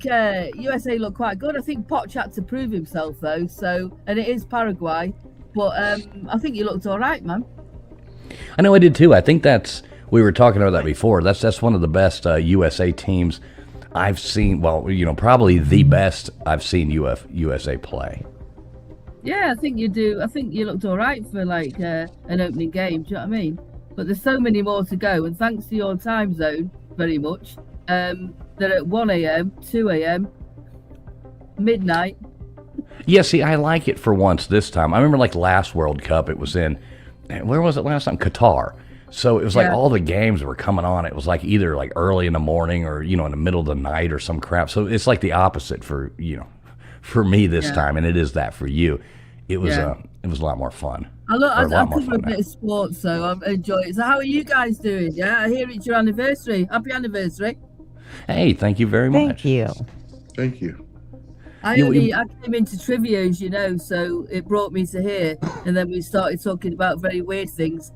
USA looked quite good. I think Poch had to prove himself though. So, and it is Paraguay, but I think you looked all right, man. I know I did too. I think we were talking about that before. That's one of the best USA teams I've seen, well, probably the best I've seen USA play. Yeah, I think you do. I think you looked all right for like an opening game. Do you know what I mean? But there's so many more to go, and thanks to your time zone, very much. They're at 1 a.m., 2 a.m., midnight. Yeah, see, I like it for once this time. I remember like last World Cup, it was in, where was it last time? Qatar. So it was like all the games were coming on. It was like either like early in the morning or, in the middle of the night or some crap. So it's like the opposite for me this time, and it is that for you. It was a lot more fun. I cover a bit of sports, so I enjoy it. So how are you guys doing? Yeah, I hear it's your anniversary. Happy anniversary. Hey, thank you very much. Thank you. Thank you. I came into trivia, as you know, so it brought me to here, and then we started talking about very weird things.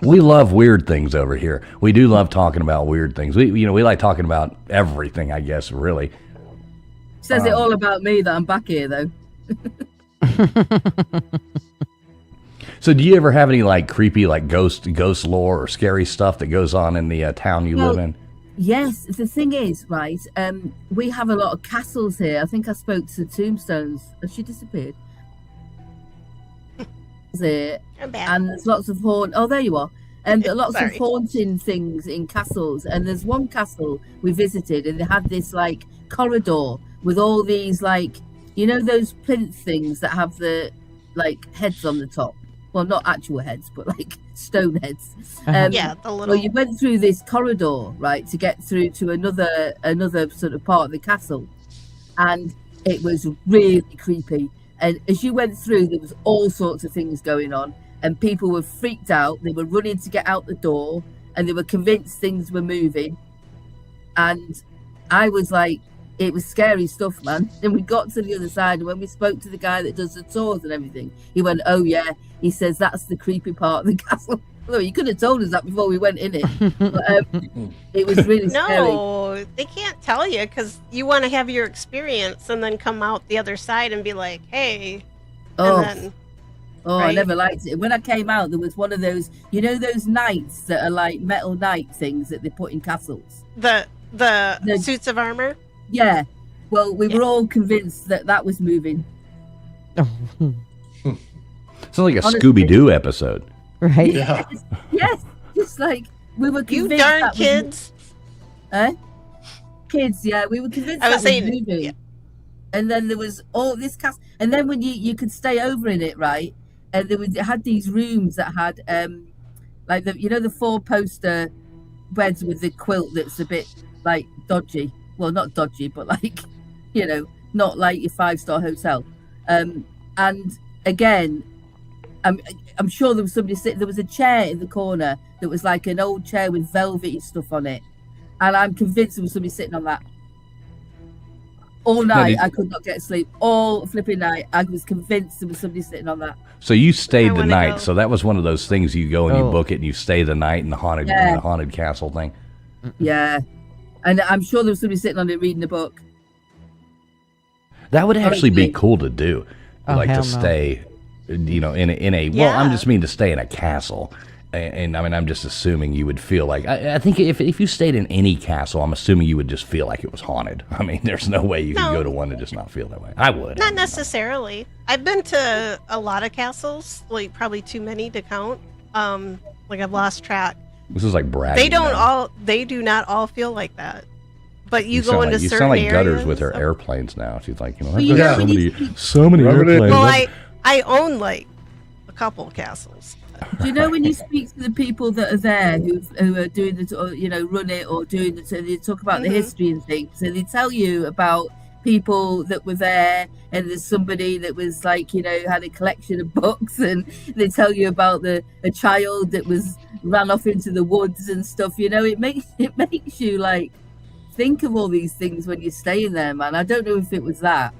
We love weird things over here. We do love talking about weird things. We like talking about everything, I guess, really. Says it all about me that I'm back here, though. So do you ever have any like creepy like ghost lore or scary stuff that goes on in the town you live in? Yes, the thing is, right, we have a lot of castles here. I think I spoke to Tombstones. Has she disappeared? There, and there's lots of oh, there you are. And lots of haunting things in castles. And there's one castle we visited, and they had this like corridor with all these like, those plinth things that have the like heads on the top. Well, not actual heads, but like stone heads. Yeah, the little. Well, you went through this corridor, right, to get through to another sort of part of the castle, and it was really creepy. And as you went through, there was all sorts of things going on, and people were freaked out. They were running to get out the door, and they were convinced things were moving. And I was like, it was scary stuff, man. And we got to the other side, and when we spoke to the guy that does the tours and everything, he went, "Oh yeah," he says, "that's the creepy part of the castle." Well, you could have told us that before we went in it. But, it was really scary. No, they can't tell you because you want to have your experience and then come out the other side and be like, "Hey." Right? I never liked it. When I came out, there was one of those, those knights that are like metal knight things that they put in castles. The suits of armor. Yeah. Well, we were all convinced that was moving. Sounds like a Scooby-Doo episode. Right? Yeah. Yes. Just like we were convinced. You darn kids. Kids, yeah. We were convinced I was that saying, was moving. yeah. And then there was all this cast, and then when you could stay over in it, right? And it had these rooms that had like the the 4-poster beds with the quilt that's a bit like dodgy. Well, not dodgy, but like not like your 5-star hotel. And again, I'm sure there was somebody sitting. There was a chair in the corner that was like an old chair with velvety stuff on it, and I'm convinced there was somebody sitting on that. All night, I could not get sleep. All flipping night, I was convinced there was somebody sitting on that. So you stayed the night. So that was one of those things you go and you book it and you stay the night in the haunted castle thing. Yeah, and I'm sure there was somebody sitting on it reading a book. That would actually be cool to do, to stay. stay, in a. Well, I'm just mean to stay in a castle, and I mean I'm just assuming you would feel like I think if you stayed in any castle, I'm assuming you would just feel like it was haunted. I mean, there's no way you could go to one and just not feel that way. I would. Not necessarily. I've been to a lot of castles, like probably too many to count. Like I've lost track. This is like bragging. They do not all feel like that. But you go into certain areas. You sound like Gutters with her airplanes now. She's like, Well, I've got so many airplanes. Well, I own like a couple of castles. Do you know when you speak to the people that are there who are doing run it or doing it, so they talk about the history and things, and they tell you about people that were there, and there's somebody that was like had a collection of books, and they tell you about a child that ran off into the woods and stuff. It makes you like think of all these things when you're staying there, man. I don't know if it was that.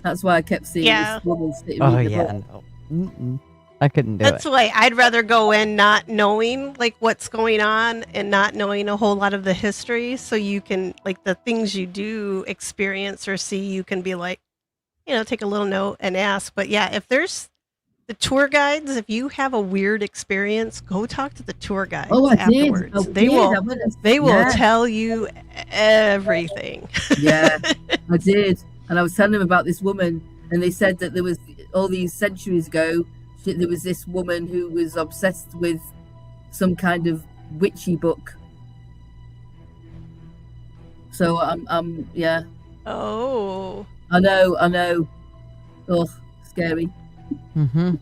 That's why I kept seeing this woman sitting. Oh yeah, no. I couldn't do it. That's why I'd rather go in not knowing like what's going on and not knowing a whole lot of the history, so you can like the things you do experience or see, you can be like, take a little note and ask. But yeah, if there's The tour guides, if you have a weird experience, go talk to the tour guides Oh, I did. afterwards. I They did. will I went and- they will yeah. tell you everything. Yeah, I did. And I was telling them about this woman, and they said that there was all these centuries ago, there was this woman who was obsessed with some kind of witchy book. So yeah. Oh. I know. Ugh, scary. Mm-hmm.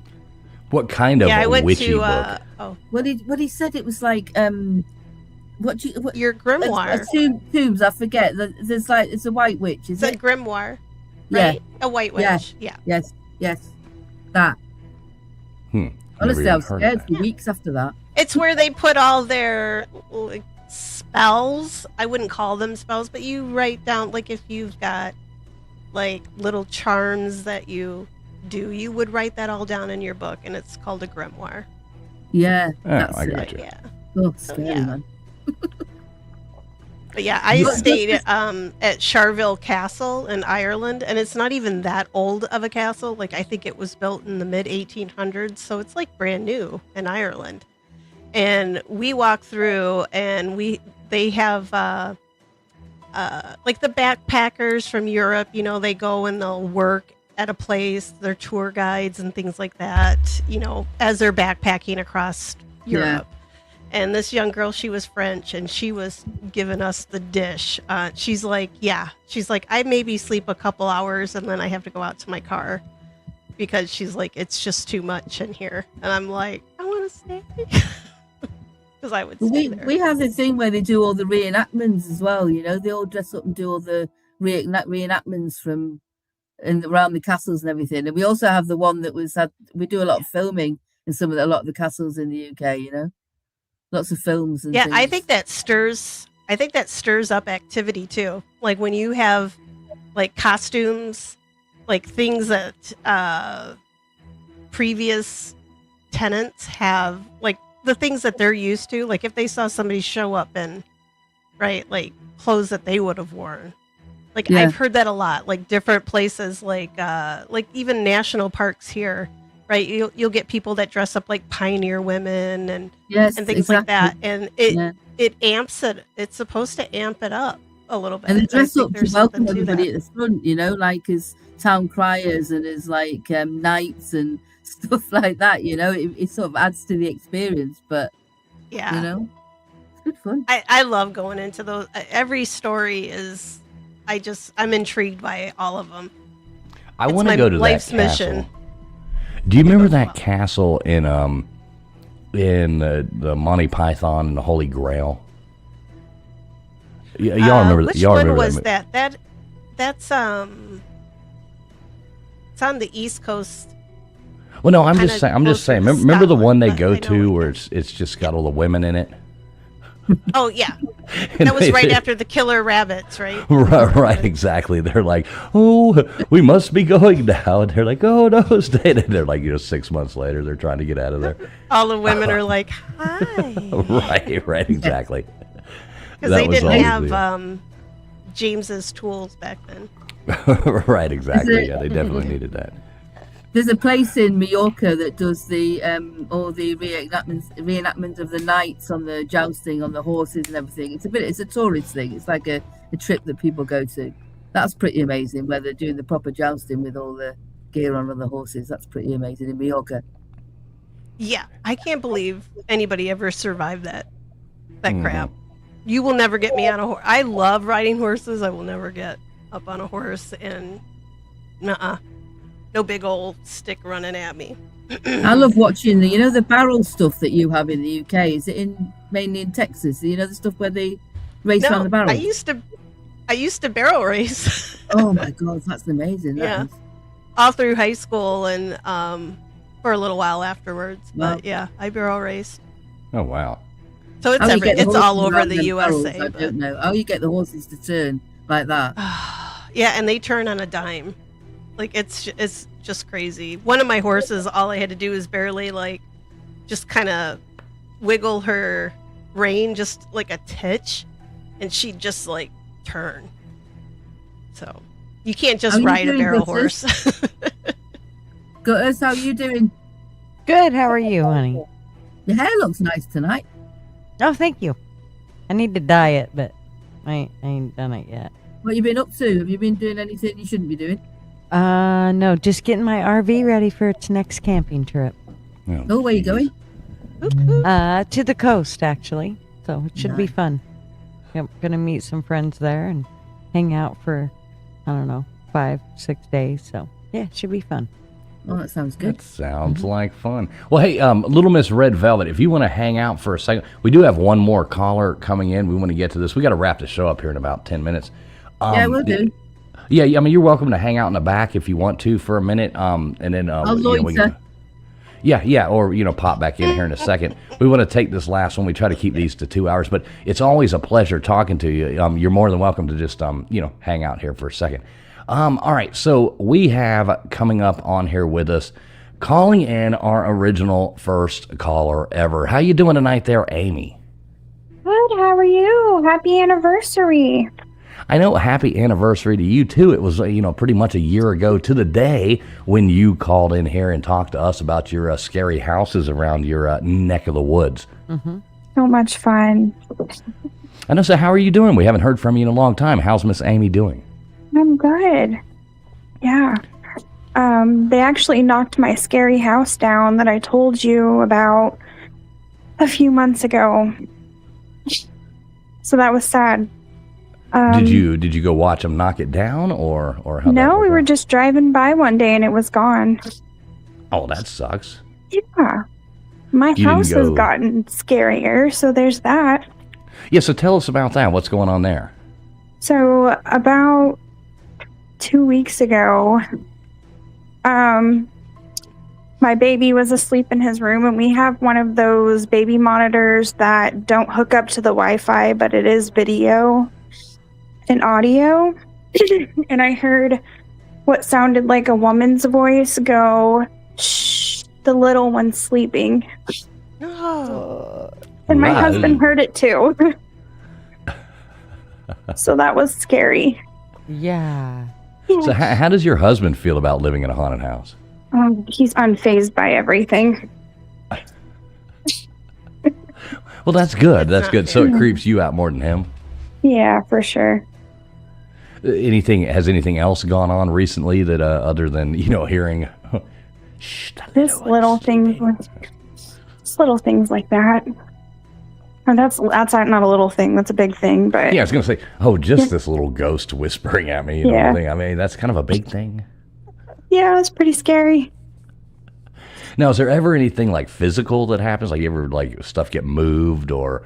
What kind of Yeah, I went witchy to book? What he said it was like what your grimoire. Tombs, I forget. There's like it's a white witch, is It's it? a grimoire, Yeah. right? A white witch. Yeah. Yes. That. Never Honestly, even I was heard of scared that. for weeks after that. It's where they put all their like, spells. I wouldn't call them spells, but you write down like if you've got like little charms that you do, you would write that all down in your book, and it's called a grimoire. Yeah. Oh, that's I it. got you. Yeah. Oh, scary, yeah. man. But yeah, I stayed at Charville Castle in Ireland, and it's not even that old of a castle. Like I think it was built in the mid 1800s, so it's like brand new in Ireland. And we walk through, and they have like the backpackers from Europe. You know, they go and they'll work at a place. They're tour guides and things like that. You know, as they're backpacking across Europe. And this young girl, she was French, and she was giving us the dish. She's like, I maybe sleep a couple hours, and then I have to go out to my car because she's like, it's just too much in here. And I'm like, I want to stay because I would stay there. We have the thing where they do all the reenactments as well. You know, they all dress up and do all the reenactments from and around the castles and everything. And we also have the one that we do a lot of filming in a lot of the castles in the UK. You know. Lots of films and yeah, things. I think that stirs up activity too. Like when you have like costumes, like things that previous tenants have, like the things that they're used to. Like if they saw somebody show up in like clothes that they would have worn. Like I've heard that a lot. Like different places, like even national parks here. Right, you'll get people that dress up like pioneer women and things like that, and it amps it. It's supposed to amp it up a little bit. And they dress up to welcome everybody at the front, you know, like as town criers and as like knights and stuff like that. You know, it sort of adds to the experience. But yeah, you know, it's good fun. I love going into those. Every story is, I'm intrigued by all of them. I want to go to life's that castle. mission. Do you remember that castle in the Monty Python and the Holy Grail? Y'all remember that? Which one was that? That's it's on the East Coast. Well, no, I'm just saying. Remember the one they go to where it's just got all the women in it? Oh yeah, that was right after the killer rabbits, right? Right, exactly. They're like, "Oh, we must be going now," and they're like, "Oh no, stay." And they're like, 6 months later, they're trying to get out of there. All the women are like, "Hi." Right, exactly. Because they didn't have James's tools back then. Right, exactly. Yeah, they definitely needed that. There's a place in Mallorca that does the all the reenactment of the knights on the jousting on the horses and everything. It's a tourist thing. It's like a trip that people go to. That's pretty amazing where they're doing the proper jousting with all the gear on the horses. That's pretty amazing in Mallorca. Yeah, I can't believe anybody ever survived that crap. You will never get me on a horse. I love riding horses. I will never get up on a horse and no big old stick running at me. I love watching the barrel stuff that you have in the UK. Is it mainly in Texas? You know, the stuff where they race around the barrels? I used to barrel race. Oh my god, that's amazing. Yeah. All through high school and for a little while afterwards. Wow. But yeah, I barrel raced. Oh wow. So it's all over the USA. I don't know. How you get the horses to turn like that? Yeah, and they turn on a dime. Like it's just crazy. One of my horses, all I had to do is barely just kind of wiggle her rein just like a titch, and she'd just turn. So you can't just ride a barrel horse. Gutters, how are you doing? Good. How are you, honey? Your hair looks nice tonight. Oh, thank you. I need to dye it, but I ain't done it yet. What you been up to? Have you been doing anything you shouldn't be doing? No, just getting my RV ready for its next camping trip. Oh, where you going? To the coast, actually. So it should be Nice. fun. Yep, gonna meet some friends there and hang out for, I don't know, 5-6 days. So yeah, it should be fun. Oh, that sounds good. That sounds like fun. Well, hey, Little Miss Red Velvet, if you want to hang out for a second, we do have one more caller coming in. We want to get to this. We got to wrap the show up here in about 10 minutes. Yeah, we'll do. Yeah, I mean, you're welcome to hang out in the back if you want to for a minute. And then I'll you know, we loiter. can, yeah, or pop back in here in a second. We want to take this last one. We try to keep these to 2 hours, but it's always a pleasure talking to you. You're more than welcome to just hang out here for a second. All right, so we have coming up on here with us, calling in our original first caller ever. How you doing tonight there, Amy? Good, how are you? Happy anniversary. I know, happy anniversary to you too. It was, pretty much a year ago to the day when you called in here and talked to us about your scary houses around your neck of the woods. Mm-hmm. So much fun. I know, so how are you doing? We haven't heard from you in a long time. How's Miss Amy doing? I'm good. Yeah. They actually knocked my scary house down that I told you about a few months ago. So that was sad. Did you go watch them knock it down, or how? No, we were just driving by one day and it was gone. Oh, that sucks. Yeah. My You didn't house has go- gotten scarier, so there's that. Yeah, so tell us about that. What's going on there? So about 2 weeks ago, my baby was asleep in his room, and we have one of those baby monitors that don't hook up to the Wi-Fi, but it is video and audio. And I heard what sounded like a woman's voice go, "Shh, the little one's sleeping." And my Wow. husband heard it too. So that was scary. Yeah. So how does your husband feel about living in a haunted house? He's unfazed by everything. Well, that's good. That's good. So it creeps you out more than him. Yeah, for sure. Has anything else gone on recently that other than hearing? Just little things like that. And that's not a little thing. That's a big thing. But Yeah, I was gonna say, just this little ghost whispering at me. Yeah. I mean, that's kind of a big thing. yeah, it's pretty scary. Now, is there ever anything like physical that happens? Like, you ever stuff get moved, or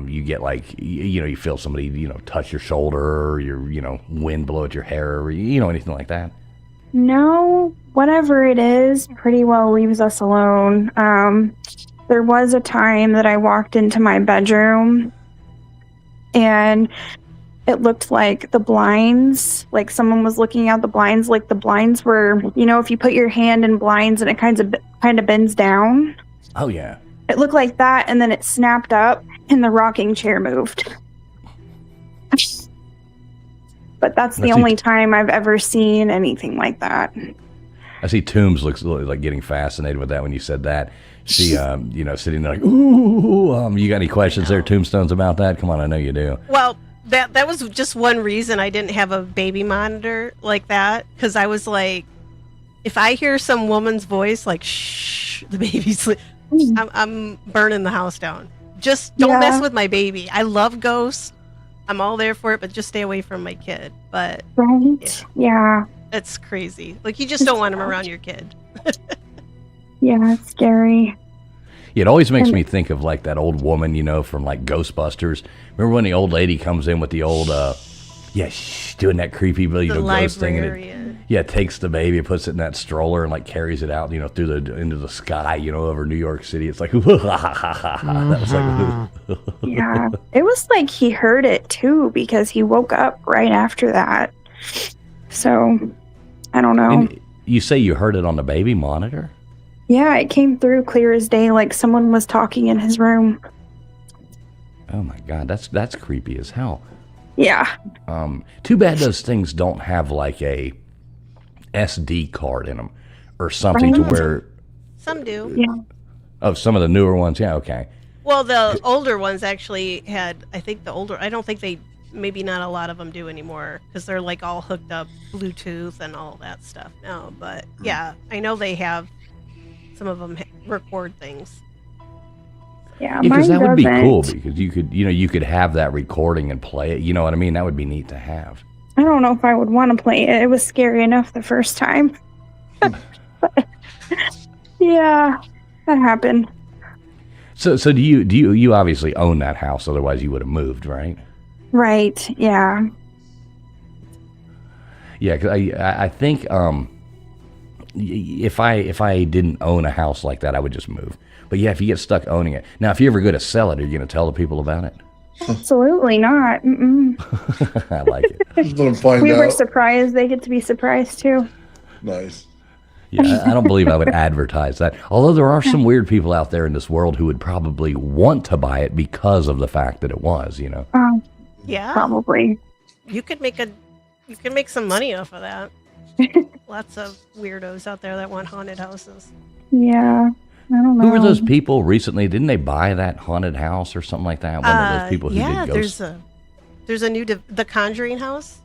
you get you feel somebody touch your shoulder, or your wind blow at your hair, or anything like that? No, whatever it is, pretty well leaves us alone. There was a time that I walked into my bedroom and it looked like the blinds, like someone was looking out the blinds, like the blinds were, if you put your hand in blinds and it kind of bends down. Oh yeah. It looked like that, and then it snapped up and the rocking chair moved. But that's the only time I've ever seen anything like that. I see Toombs looks like getting fascinated with that when you said that. She, sitting there like, ooh. You got any questions there, Tombstones, about that? Come on, I know you do. Well, that was just one reason I didn't have a baby monitor like that, because I was like, if I hear some woman's voice like, shh, the baby's sleep, I'm burning the house down. Just don't mess with my baby. I love ghosts. I'm all there for it, but just stay away from my kid. But Right? Yeah. it's crazy. Like, you just don't want him around your kid. Yeah, it's scary. It always makes me think of that old woman, from Ghostbusters. Remember when the old lady comes in with the old, doing that creepy, ghost thing, and it takes the baby, puts it in that stroller, and carries it out, into the sky, over New York City. It's like, that was like, Yeah. It was like he heard it too, because he woke up right after that. So, I don't know. And you say you heard it on the baby monitor? Yeah, it came through clear as day, like someone was talking in his room. Oh my God, that's creepy as hell. Yeah. Too bad those things don't have a SD card in them or something to Right. where Some do. Yeah. Oh, some of the newer ones. Yeah, okay. Well, the older ones actually had, I don't think they, maybe not a lot of them do anymore because they're like all hooked up Bluetooth and all that stuff now. But yeah, I know they have, some of them record things. Yeah, because mine that would be cool doesn't. because you could have that recording and play it. You know what I mean? That would be neat to have. I don't know if I would want to play it. It was scary enough the first time. But, yeah, that happened. So do you obviously own that house? Otherwise, you would have moved, right? Right. Yeah. Yeah, because I think if I didn't own a house like that, I would just move. But yeah, if you get stuck owning it. Now, if you ever go to sell it, are you going to tell the people about it? Absolutely not. Mm-mm. I like it. Just let them find We out. were surprised. They get to be surprised too. Nice. Yeah, I don't believe I would advertise that. Although there are some weird people out there in this world who would probably want to buy it because of the fact that it was, Yeah. Probably. You could make some money off of that. Lots of weirdos out there that want haunted houses. Yeah. I don't know. Who were those people recently? Didn't they buy that haunted house or something like that? One of those people who yeah, did ghosts. there's a new The Conjuring house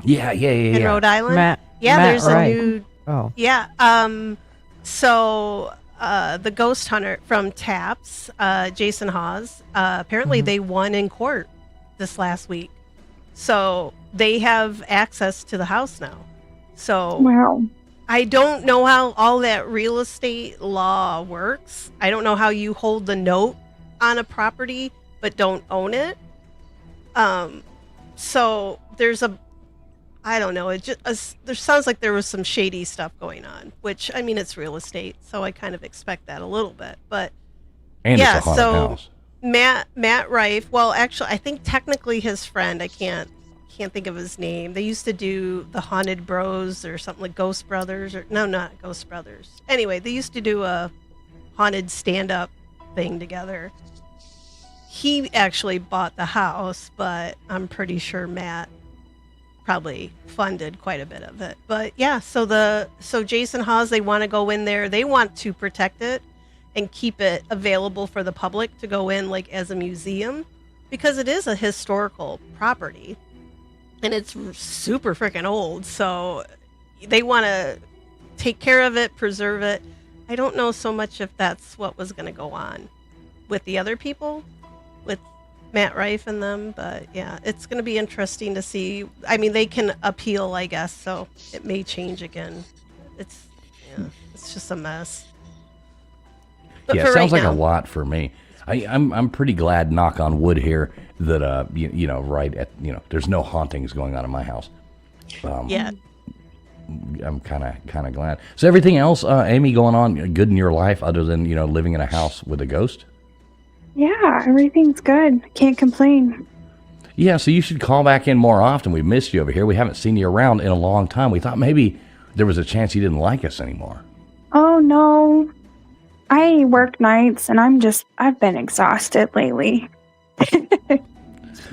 Yeah. in Rhode Island. Matt there's Wright. a new. Oh. Yeah. So the ghost hunter from Taps, Jason Hawes, apparently they won in court this last week. So they have access to the house now. So Wow. I don't know how all that real estate law works. I don't know how you hold the note on a property but don't own it. So I don't know. It just there sounds like there was some shady stuff going on, which I mean it's real estate, so I kind of expect that a little bit. But And yeah, it's a haunted so house. Matt Rife. Well, actually, I think technically his friend. I can't think of his name. They used to do the Haunted Bros or something like Ghost Brothers or no, not Ghost Brothers. Anyway, they used to do a haunted stand-up thing together. He actually bought the house, but I'm pretty sure Matt probably funded quite a bit of it. But yeah, so Jason Hawes, they want to go in there. They want to protect it and keep it available for the public to go in like as a museum because it is a historical property. And it's super freaking old, so they want to take care of it, preserve it. I don't know so much if that's what was going to go on with the other people, with Matt Rife and them, but yeah, it's going to be interesting to see. I mean, they can appeal, I guess, so it may change again. It's just a mess. But Yeah, for it sounds right like now, a lot for me. I'm pretty glad, knock on wood here, that there's no hauntings going on in my house. yeah. I'm kind of glad. So everything else, Amy, going on good in your life other than living in a house with a ghost? Yeah, everything's good. Can't complain. Yeah, so you should call back in more often. We've missed you over here. We haven't seen you around in a long time. We thought maybe there was a chance you didn't like us anymore. Oh no. I work nights and I've been exhausted lately.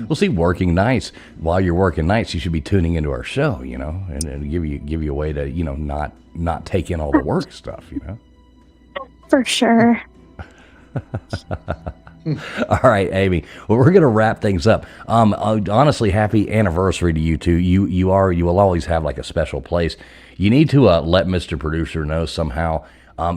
Well, see, working nights, while you're working nights, you should be tuning into our show, and give you a way to, not take in all the work stuff, For sure. All right, Amy. Well, we're going to wrap things up. Honestly, happy anniversary to you two. You will always have like a special place. You need to let Mr. Producer know somehow.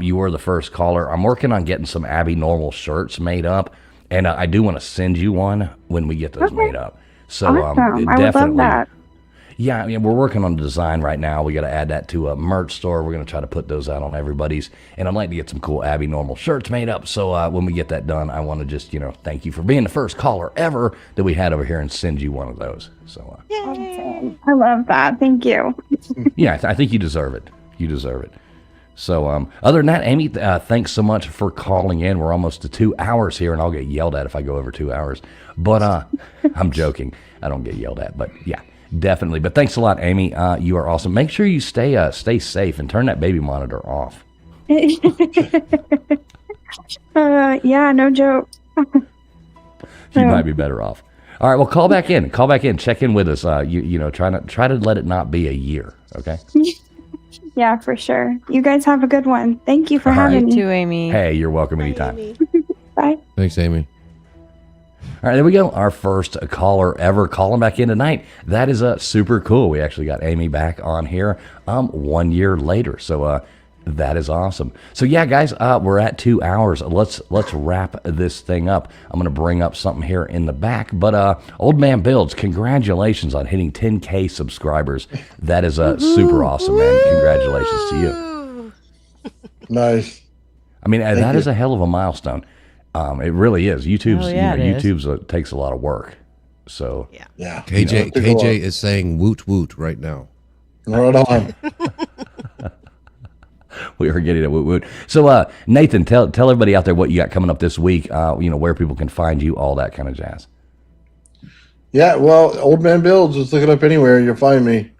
You were the first caller. I'm working on getting some Abbinormal shirts made up, and I do want to send you one when we get those made up. So Awesome. I definitely, would love that. Yeah, we're working on the design right now. We got to add that to a merch store. We're going to try to put those out on everybody's, and I'd like to get some cool Abbinormal shirts made up. So when we get that done, I want to just thank you for being the first caller ever that we had over here and send you one of those. So Awesome. I love that. Thank you. yeah, I think you deserve it. You deserve it. So other than that, Amy, thanks so much for calling in. We're almost to 2 hours here, and I'll get yelled at if I go over 2 hours. But I'm joking. I don't get yelled at, but yeah, definitely. But thanks a lot, Amy. You are awesome. Make sure you stay safe and turn that baby monitor off. Yeah, no joke. You might be better off. All right, well, call back in. Check in with us. Try to let it not be a year, okay? Yeah, for sure. You guys have a good one. Thank you for All right. having You me. too, Amy. Hey, you're welcome anytime. Bye. Thanks, Amy. All right, there we go. Our first caller ever calling back in tonight. That is super cool. We actually got Amy back on here 1 year later. So that is awesome. So yeah, guys, we're at 2 hours. Let's wrap this thing up. I'm gonna bring up something here in the back. But Old Man Builds, congratulations on hitting 10K subscribers. That is super awesome, man. Congratulations to you. Nice. I mean, that is a hell of a milestone. It really is. YouTube's takes a lot of work. So yeah. KJ is saying woot woot right now. Right on. We are getting a woot woot. So Nathan, tell everybody out there what you got coming up this week. Where people can find you, all that kind of jazz. Yeah, well, Old Man Builds, just look it up anywhere, you'll find me.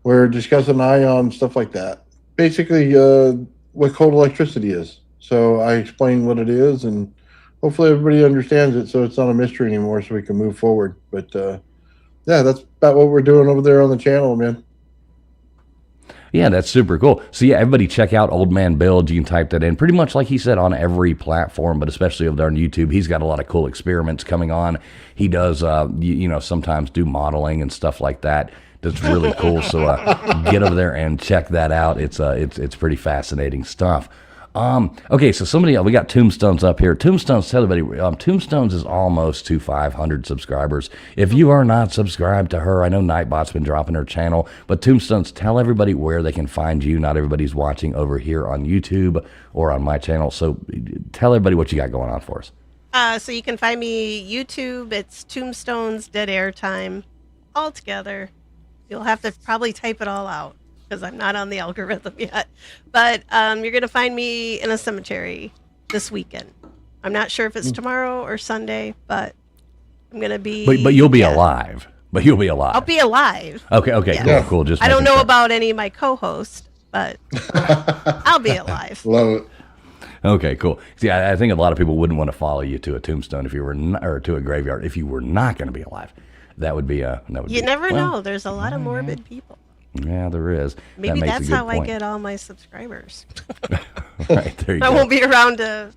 We're discussing ion, stuff like that. Basically, what cold electricity is. So I explain what it is, and hopefully everybody understands it so it's not a mystery anymore so we can move forward. But yeah, that's about what we're doing over there on the channel, man. Yeah, that's super cool. So yeah, everybody check out Old Man Build. You can type that in pretty much like he said on every platform, but especially over there on YouTube. He's got a lot of cool experiments coming on. He does, sometimes do modeling and stuff like that. That's really cool. So get over there and check that out. It's pretty fascinating stuff. Okay, so we got Tombstones up here. Tombstones, tell everybody, Tombstones is almost to 500 subscribers. If you are not subscribed to her, I know Nightbot's been dropping her channel, but Tombstones, tell everybody where they can find you. Not everybody's watching over here on YouTube or on my channel, so tell everybody what you got going on for us. So you can find me YouTube. It's Tombstones Dead Air Time all together. You'll have to probably type it all out, because I'm not on the algorithm yet. But you're going to find me in a cemetery this weekend. I'm not sure if it's tomorrow or Sunday, but I'm going to be... But you'll be alive. But you'll be alive. I'll be alive. Okay, Yeah. cool. Just I don't know making sure. about any of my co-hosts, but I'll be alive. Love it. Okay, cool. See, I think a lot of people wouldn't want to follow you to a tombstone if you were or to a graveyard if you were not going to be alive. That would be You never know. There's a lot of morbid people. Yeah, there is. Maybe that makes that's a good how point. I get all my subscribers. Right, there you I go. won't be around to,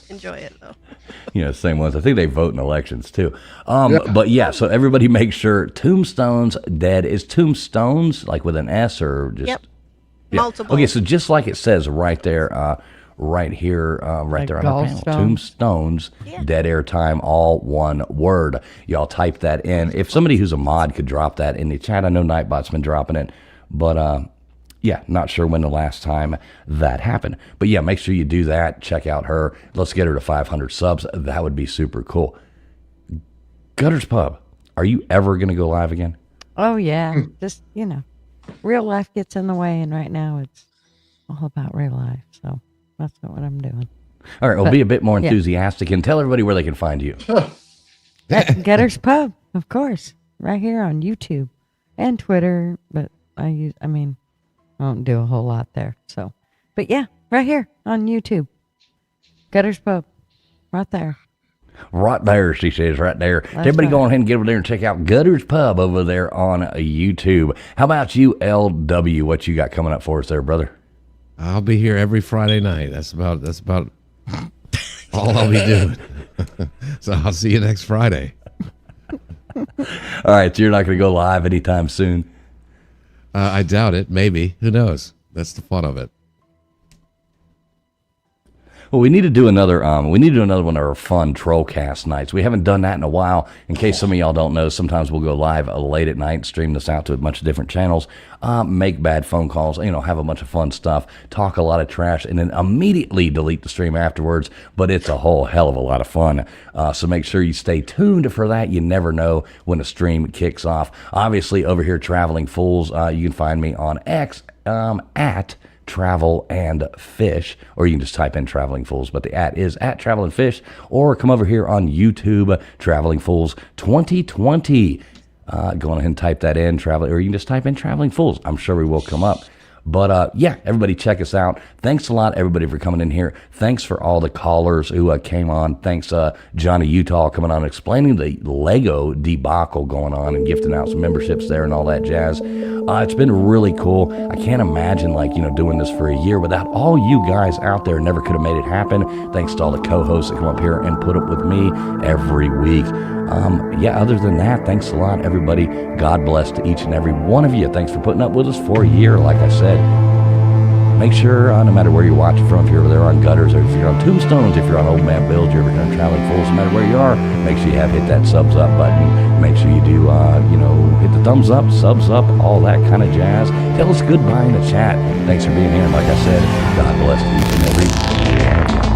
enjoy it though. Same ones. I think they vote in elections too. But yeah, so everybody make sure Tombstones Dead is Tombstones like with an S or just Yep. Yeah. Multiple. Okay, so just like it says right there, right here, right there on our panel, Tombstones Dead Air Time, all one word. Y'all type that in. If somebody who's a mod could drop that in the chat, I know Nightbot's been dropping it, but yeah, not sure when the last time that happened. But yeah, make sure you do that. Check out her. Let's get her to 500 subs. That would be super cool. Gutters Pub, are you ever going to go live again? Oh, yeah. Just, real life gets in the way, and right now it's all about real life. So that's not what I'm doing. All right, well, be a bit more yeah. enthusiastic and tell everybody where they can find you. Gutters Pub, of course, right here on YouTube and Twitter. But I don't do a whole lot there. So, but yeah, right here on YouTube, Gutters Pub, right there. Right there, she says, right there. That's Everybody right. go ahead and get over there and check out Gutters Pub over there on YouTube. How about you, LW? What you got coming up for us there, brother? I'll be here every Friday night. That's about all I'll be doing. So I'll see you next Friday. All right, so you're not going to go live anytime soon? I doubt it. Maybe. Who knows? That's the fun of it. Well, we need to do another. We need to do another one of our fun Trollcast nights. We haven't done that in a while. In case some of y'all don't know, sometimes we'll go live late at night, stream this out to a bunch of different channels, make bad phone calls, have a bunch of fun stuff, talk a lot of trash, and then immediately delete the stream afterwards. But it's a whole hell of a lot of fun. So make sure you stay tuned for that. You never know when a stream kicks off. Obviously, over here, Traveling Fools, you can find me on X at Travel and Fish, or you can just type in Traveling Fools, but the @ is at Travel and Fish, or come over here on YouTube, Traveling Fools 2020. Go ahead and type that in, or you can just type in Traveling Fools. I'm sure we will come up. But yeah, everybody check us out. Thanks a lot, everybody, for coming in here. Thanks for all the callers who came on. Thanks, Johnny Utah, coming on and explaining the Lego debacle going on and gifting out some memberships there and all that jazz. It's been really cool. I can't imagine, like, doing this for a year without all you guys out there. Never could have made it happen. Thanks to all the co-hosts that come up here and put up with me every week. Other than that, thanks a lot, everybody. God bless to each and every one of you. Thanks for putting up with us for a year, like I said. Make sure, no matter where you're watching from, if you're over there on Gutters, or if you're on Tombstones, if you're on Old Man Bilge, you're over here on Traveling Fools, no matter where you are, make sure you have hit that subs up button. Make sure you do, hit the thumbs up, subs up, all that kind of jazz. Tell us goodbye in the chat. Thanks for being here. And like I said, God bless each and every one of you.